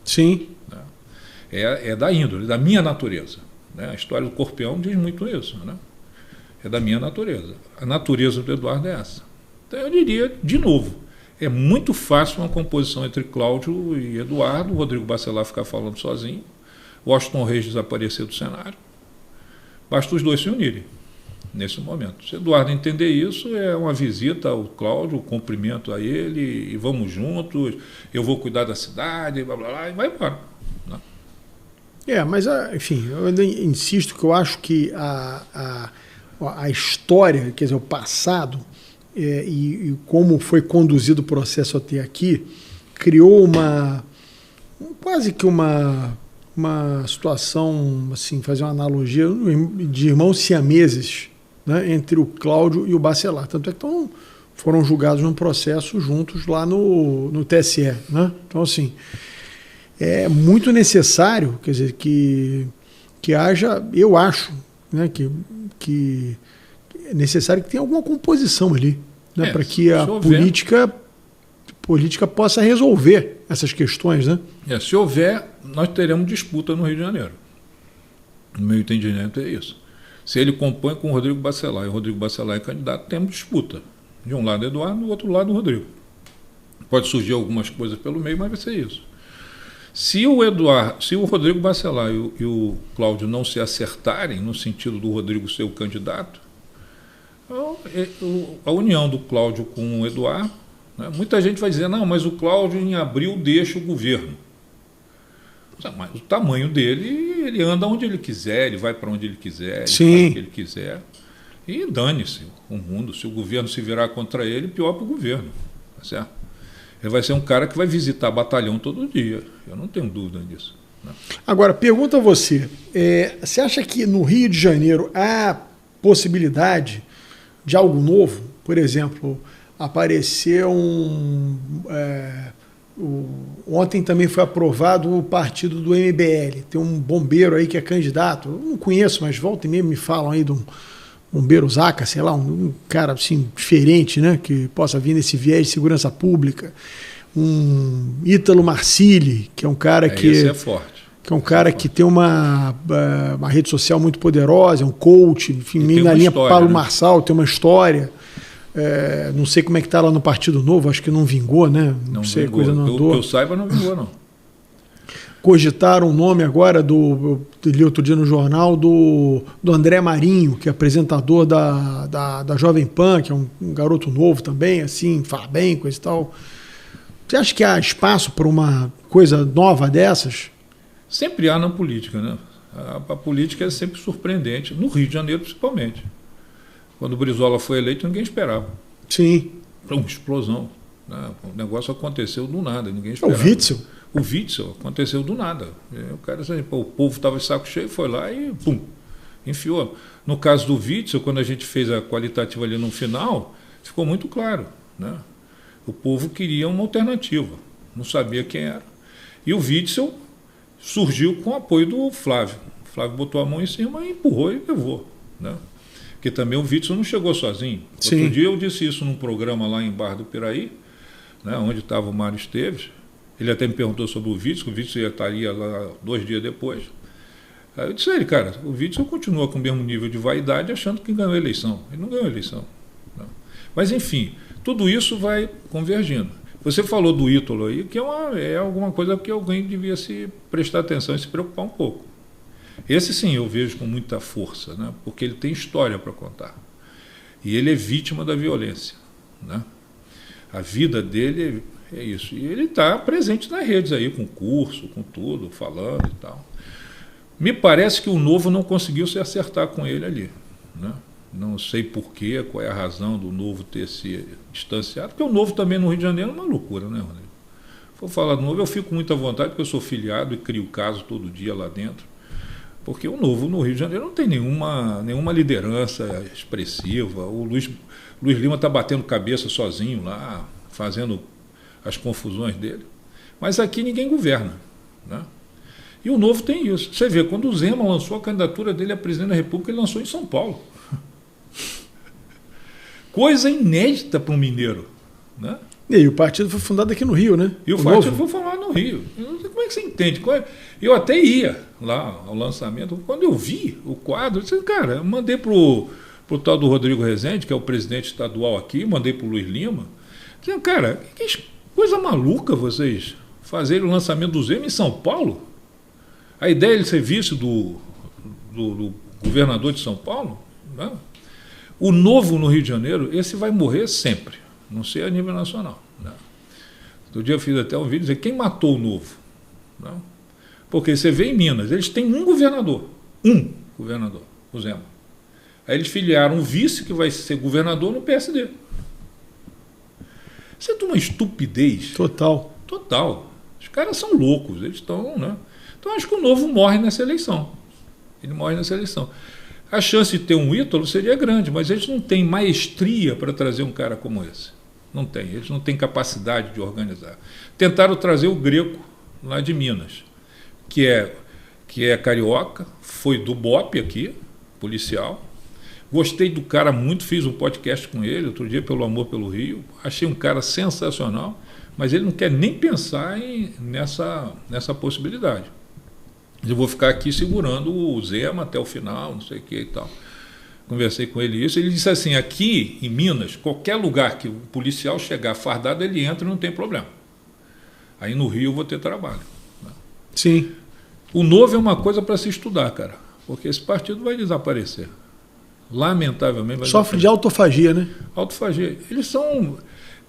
Sim. É da índole, da minha natureza. Né? A história do escorpião diz muito isso. Né? É da minha natureza. A natureza do Eduardo é essa. Então eu diria, de novo, é muito fácil uma composição entre Cláudio e Eduardo, o Rodrigo Bacelar ficar falando sozinho, o Washington Reis desaparecer do cenário. Basta os dois se unirem nesse momento. Se Eduardo entender isso, é uma visita ao Cláudio, um cumprimento a ele, e vamos juntos, eu vou cuidar da cidade, blá, blá, blá, e vai embora. Né? Mas, enfim, eu ainda insisto que eu acho que a história, quer dizer, o passado, e como foi conduzido o processo até aqui, criou quase que uma uma situação, assim, fazer uma analogia de irmãos siameses, né, entre o Cláudio e o Bacelar. Tanto é que foram julgados num processo juntos lá no TSE. Né? Então, assim, é muito necessário, quer dizer, que haja, eu acho, né, que é necessário que tenha alguma composição ali, né, para que a política possa resolver essas questões. Né? Se houver, nós teremos disputa no Rio de Janeiro. No meu entendimento é isso. Se ele compõe com o Rodrigo Bacelar e o Rodrigo Bacelar é candidato, temos disputa. De um lado Eduardo, do outro lado Rodrigo. Pode surgir algumas coisas pelo meio, mas vai ser isso. Se o Rodrigo Bacelar e o Cláudio não se acertarem, no sentido do Rodrigo ser o candidato, a união do Cláudio com o Eduardo, né, muita gente vai dizer, não, mas o Cláudio em abril deixa o governo. Mas o tamanho dele, ele anda onde ele quiser, ele vai para onde ele quiser, ele faz o que ele quiser. E dane-se o mundo. Se o governo se virar contra ele, pior para o governo. Tá certo? Ele vai ser um cara que vai visitar batalhão todo dia. Eu não tenho dúvida disso. Né? Agora, pergunta a você. Você acha que no Rio de Janeiro há possibilidade de algo novo? Por exemplo, apareceu ontem também foi aprovado o partido do MBL. Tem um bombeiro aí que é candidato. Eu não conheço, mas volta e meia me falam aí de um bombeiro Zaca, sei lá, um cara assim diferente, né, que possa vir nesse viés de segurança pública. Um Ítalo Marcilli, que é um cara esse é forte. Que é um cara que tem uma rede social muito poderosa, é um coach, enfim, na linha Paulo Marçal, tem uma história. Não sei como é que está lá no Partido Novo, acho que não vingou, né? Não sei, vingou. Coisa não andou. Que eu saiba, não vingou, não. Cogitaram o nome agora eu li outro dia no jornal, do André Marinho, que é apresentador da Jovem Pan, que é um garoto novo também, assim, fala bem, coisa e tal. Você acha que há espaço para uma coisa nova dessas? Sempre há na política, né? A política é sempre surpreendente, no Rio de Janeiro principalmente. Quando o Brizola foi eleito, ninguém esperava. Sim. Foi uma explosão. Né? O negócio aconteceu do nada, ninguém esperava. O Witzel aconteceu do nada. O cara, o povo estava de saco cheio, foi lá e pum, enfiou. No caso do Witzel, quando a gente fez a qualitativa ali no final, ficou muito claro. Né? O povo queria uma alternativa, não sabia quem era. E o Witzel surgiu com o apoio do Flávio. O Flávio botou a mão em cima e empurrou e levou. Né? Porque também o Witzel não chegou sozinho. Sim. Outro dia eu disse isso num programa lá em Barra do Piraí, né, onde estava o Mário Esteves. Ele até me perguntou sobre o Witzel, que o Witzel estaria lá 2 dias depois. Aí eu disse a ele, cara, o Witzel continua com o mesmo nível de vaidade achando que ganhou a eleição. Ele não ganhou a eleição. Não. Mas, enfim, tudo isso vai convergindo. Você falou do Ítalo aí, que é alguma coisa que alguém devia se prestar atenção e se preocupar um pouco. Esse sim eu vejo com muita força, né? Porque ele tem história para contar. E ele é vítima da violência. Né? A vida dele é isso. E ele está presente nas redes aí, com curso, com tudo, falando e tal. Me parece que o Novo não conseguiu se acertar com ele ali. Né? Não sei porquê, qual é a razão do Novo ter se distanciado, porque o Novo também no Rio de Janeiro é uma loucura, né, Rodrigo? Vou falar do Novo, eu fico com muita vontade, porque eu sou filiado e crio caso todo dia lá dentro. Porque o Novo no Rio de Janeiro não tem nenhuma liderança expressiva. O Luiz Lima está batendo cabeça sozinho lá, fazendo as confusões dele. Mas aqui ninguém governa. Né? E o Novo tem isso. Você vê, quando o Zema lançou a candidatura dele a presidente da República, ele lançou em São Paulo. Coisa inédita para um mineiro. Né? E o partido foi fundado aqui no Rio, né? E o partido foi fundado no Rio. Eu não sei como é que você entende. Eu até ia lá ao lançamento. Quando eu vi o quadro, eu disse, cara, eu mandei pro tal do Rodrigo Rezende, que é o presidente estadual aqui, mandei pro Luiz Lima. Disse, cara, que coisa maluca vocês fazerem o lançamento do Zema em São Paulo? A ideia é ele ser vice do governador de São Paulo? Não. O Novo no Rio de Janeiro, esse vai morrer sempre. Não sei a nível nacional. Né? Outro dia eu fiz até um vídeo dizendo quem matou o Novo. Não? Porque você vê em Minas, eles têm um governador, o Zema. Aí eles filiaram um vice que vai ser governador no PSD. Isso é de uma estupidez. Total. Os caras são loucos, eles estão, né? Então acho que o Novo morre nessa eleição. Ele morre nessa eleição. A chance de ter um Ítalo seria grande, mas eles não têm maestria para trazer um cara como esse. Não tem, eles não têm capacidade de organizar. Tentaram trazer o Greco lá de Minas, que é carioca, foi do BOPE aqui, policial. Gostei do cara muito, fiz um podcast com ele outro dia, Pelo Amor pelo Rio. Achei um cara sensacional, mas ele não quer nem pensar nessa possibilidade. Eu vou ficar aqui segurando o Zema até o final, não sei o que e tal. Conversei com ele isso. Ele disse assim, aqui em Minas, qualquer lugar que o policial chegar fardado, ele entra e não tem problema. Aí no Rio eu vou ter trabalho. Né? Sim. O Novo é uma coisa para se estudar, cara, porque esse partido vai desaparecer. Lamentavelmente vai Sofre de autofagia, né? Autofagia. Eles são...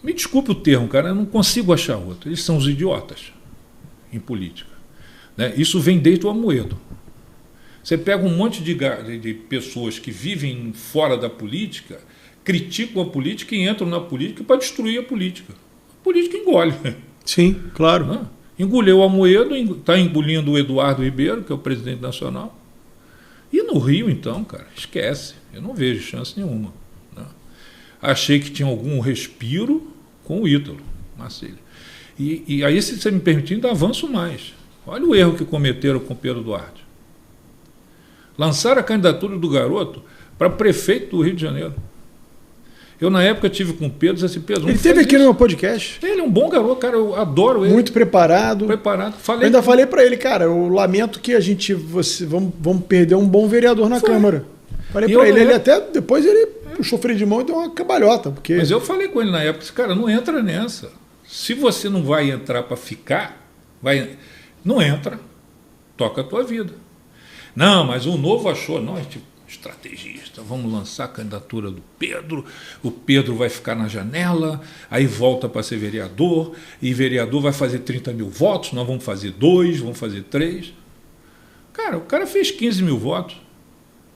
Me desculpe o termo, cara, eu não consigo achar outro. Eles são os idiotas em política. Né? Isso vem desde o Amoedo. Você pega um monte de pessoas que vivem fora da política, criticam a política e entram na política para destruir a política. A política engole. Sim, claro. Né? Engoliu o Amoedo, está engolindo o Eduardo Ribeiro, que é o presidente nacional. E no Rio, então, cara, esquece. Eu não vejo chance nenhuma. Né? Achei que tinha algum respiro com o Ítalo Marcílio. E aí, se você me permitir, ainda avanço mais. Olha o erro que cometeram com o Pedro Duarte. Lançaram a candidatura do garoto para prefeito do Rio de Janeiro. Eu, na época, tive com o Pedro, disse assim, Pedro... Ele esteve aqui no meu podcast. Ele é um bom garoto, cara, eu adoro ele. Muito preparado. Falei eu ainda falei para ele, cara, eu lamento que vamos perder um bom vereador na Câmara. Falei para ele até, depois ele puxou o freio de mão e deu uma cambalhota. Porque... Mas eu falei com ele na época, cara, não entra nessa. Se você não vai entrar para ficar, não entra, toca a tua vida. Não, mas o Novo achou, nós, tipo, estrategista, vamos lançar a candidatura do Pedro, o Pedro vai ficar na janela, aí volta para ser vereador, e vereador vai fazer 30 mil votos, nós vamos fazer 2, vamos fazer 3. Cara, o cara fez 15 mil votos,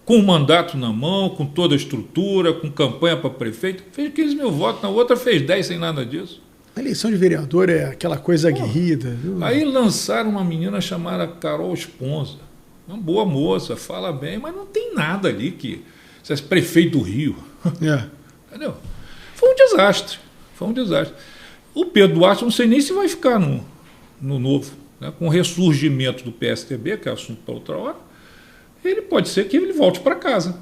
com o mandato na mão, com toda a estrutura, com campanha para prefeito, fez 15 mil votos, na outra fez 10 sem nada disso. A eleição de vereador é aquela coisa aguerrida. Aí lançaram uma menina chamada Carol Esponza, uma boa moça, fala bem, mas não tem nada ali que... Você é prefeito do Rio. É. Entendeu? Foi um desastre. O Pedro Duarte, não sei nem se vai ficar no Novo. Né? Com o ressurgimento do PSDB, que é assunto para outra hora, ele pode ser que ele volte para casa.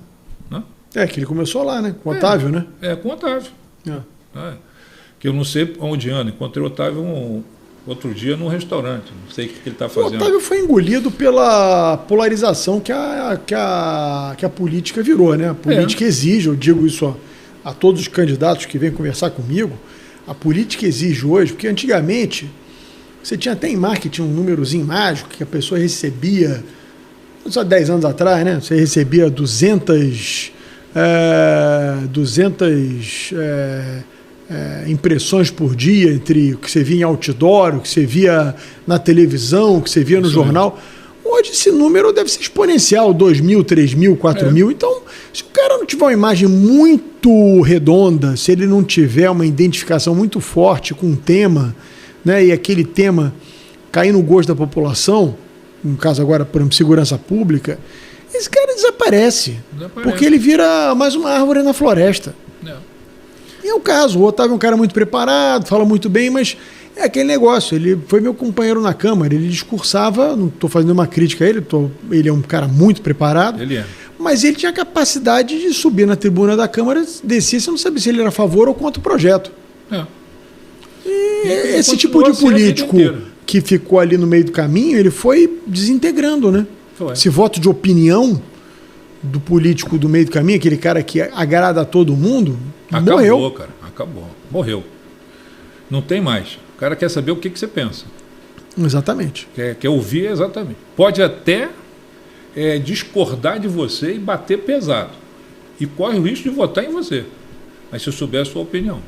Né? Que ele começou lá, né? Com o Otávio, né? Com o Otávio. Que eu não sei onde anda. Encontrei o Otávio outro dia num restaurante. Não sei o que ele está fazendo. O Otávio foi engolido pela polarização que a política virou, né? A política exige, eu digo isso a todos os candidatos que vêm conversar comigo, a política exige hoje, porque antigamente você tinha até em marketing um númerozinho mágico que a pessoa recebia, só 10 anos atrás, né? Você recebia 200 impressões por dia entre o que você via em outdoor, o que você via na televisão, o que você via no jornal. Hoje esse número deve ser exponencial, 2 mil, 3 mil, 4 mil. Então, se o cara não tiver uma imagem muito redonda, se ele não tiver uma identificação muito forte com um tema, né, e aquele tema cair no gosto da população, no caso agora, por exemplo, segurança pública, esse cara desaparece. Porque ele vira mais uma árvore na floresta. E é o caso, o Otávio é um cara muito preparado, fala muito bem, mas é aquele negócio, ele foi meu companheiro na Câmara, ele discursava, não estou fazendo uma crítica a ele, ele é um cara muito preparado, mas ele tinha a capacidade de subir na tribuna da Câmara, descer, você não sabia se ele era a favor ou contra o projeto. E esse tipo de político que ficou ali no meio do caminho, ele foi desintegrando, né? Esse voto de opinião do político do meio do caminho, aquele cara que agrada a todo mundo, morreu. Acabou. Morreu. Não tem mais. O cara quer saber o que você pensa. Exatamente. Quer ouvir exatamente. Pode até discordar de você e bater pesado. E corre o risco de votar em você. Mas se eu souber a sua opinião.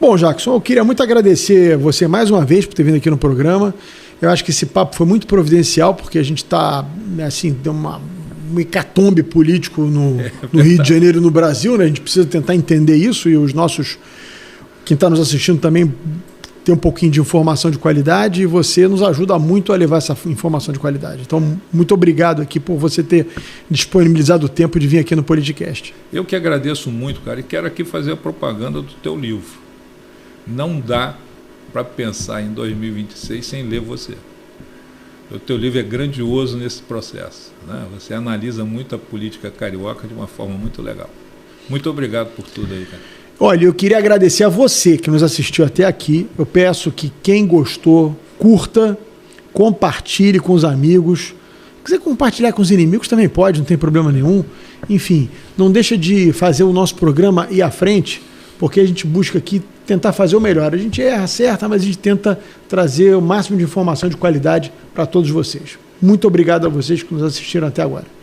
Bom, Jackson, eu queria muito agradecer você mais uma vez por ter vindo aqui no programa. Eu acho que esse papo foi muito providencial, porque a gente está, assim, deu um hecatombe político no Rio de Janeiro e no Brasil, né? A gente precisa tentar entender isso, e os nossos, quem está nos assistindo também ter um pouquinho de informação de qualidade e você nos ajuda muito a levar essa informação de qualidade. Então, muito obrigado aqui por você ter disponibilizado o tempo de vir aqui no Politicast. Eu que agradeço muito, cara, e quero aqui fazer a propaganda do teu livro. Não dá para pensar em 2026 sem ler você. O teu livro é grandioso nesse processo, né? Você analisa muito a política carioca de uma forma muito legal. Muito obrigado por tudo aí, cara. Olha, eu queria agradecer a você que nos assistiu até aqui. Eu peço que quem gostou, curta, compartilhe com os amigos. Se quiser compartilhar com os inimigos também pode, não tem problema nenhum. Enfim, não deixa de fazer o nosso programa ir à frente, porque a gente busca aqui tentar fazer o melhor. A gente erra, acerta, mas a gente tenta trazer o máximo de informação de qualidade para todos vocês. Muito obrigado a vocês que nos assistiram até agora.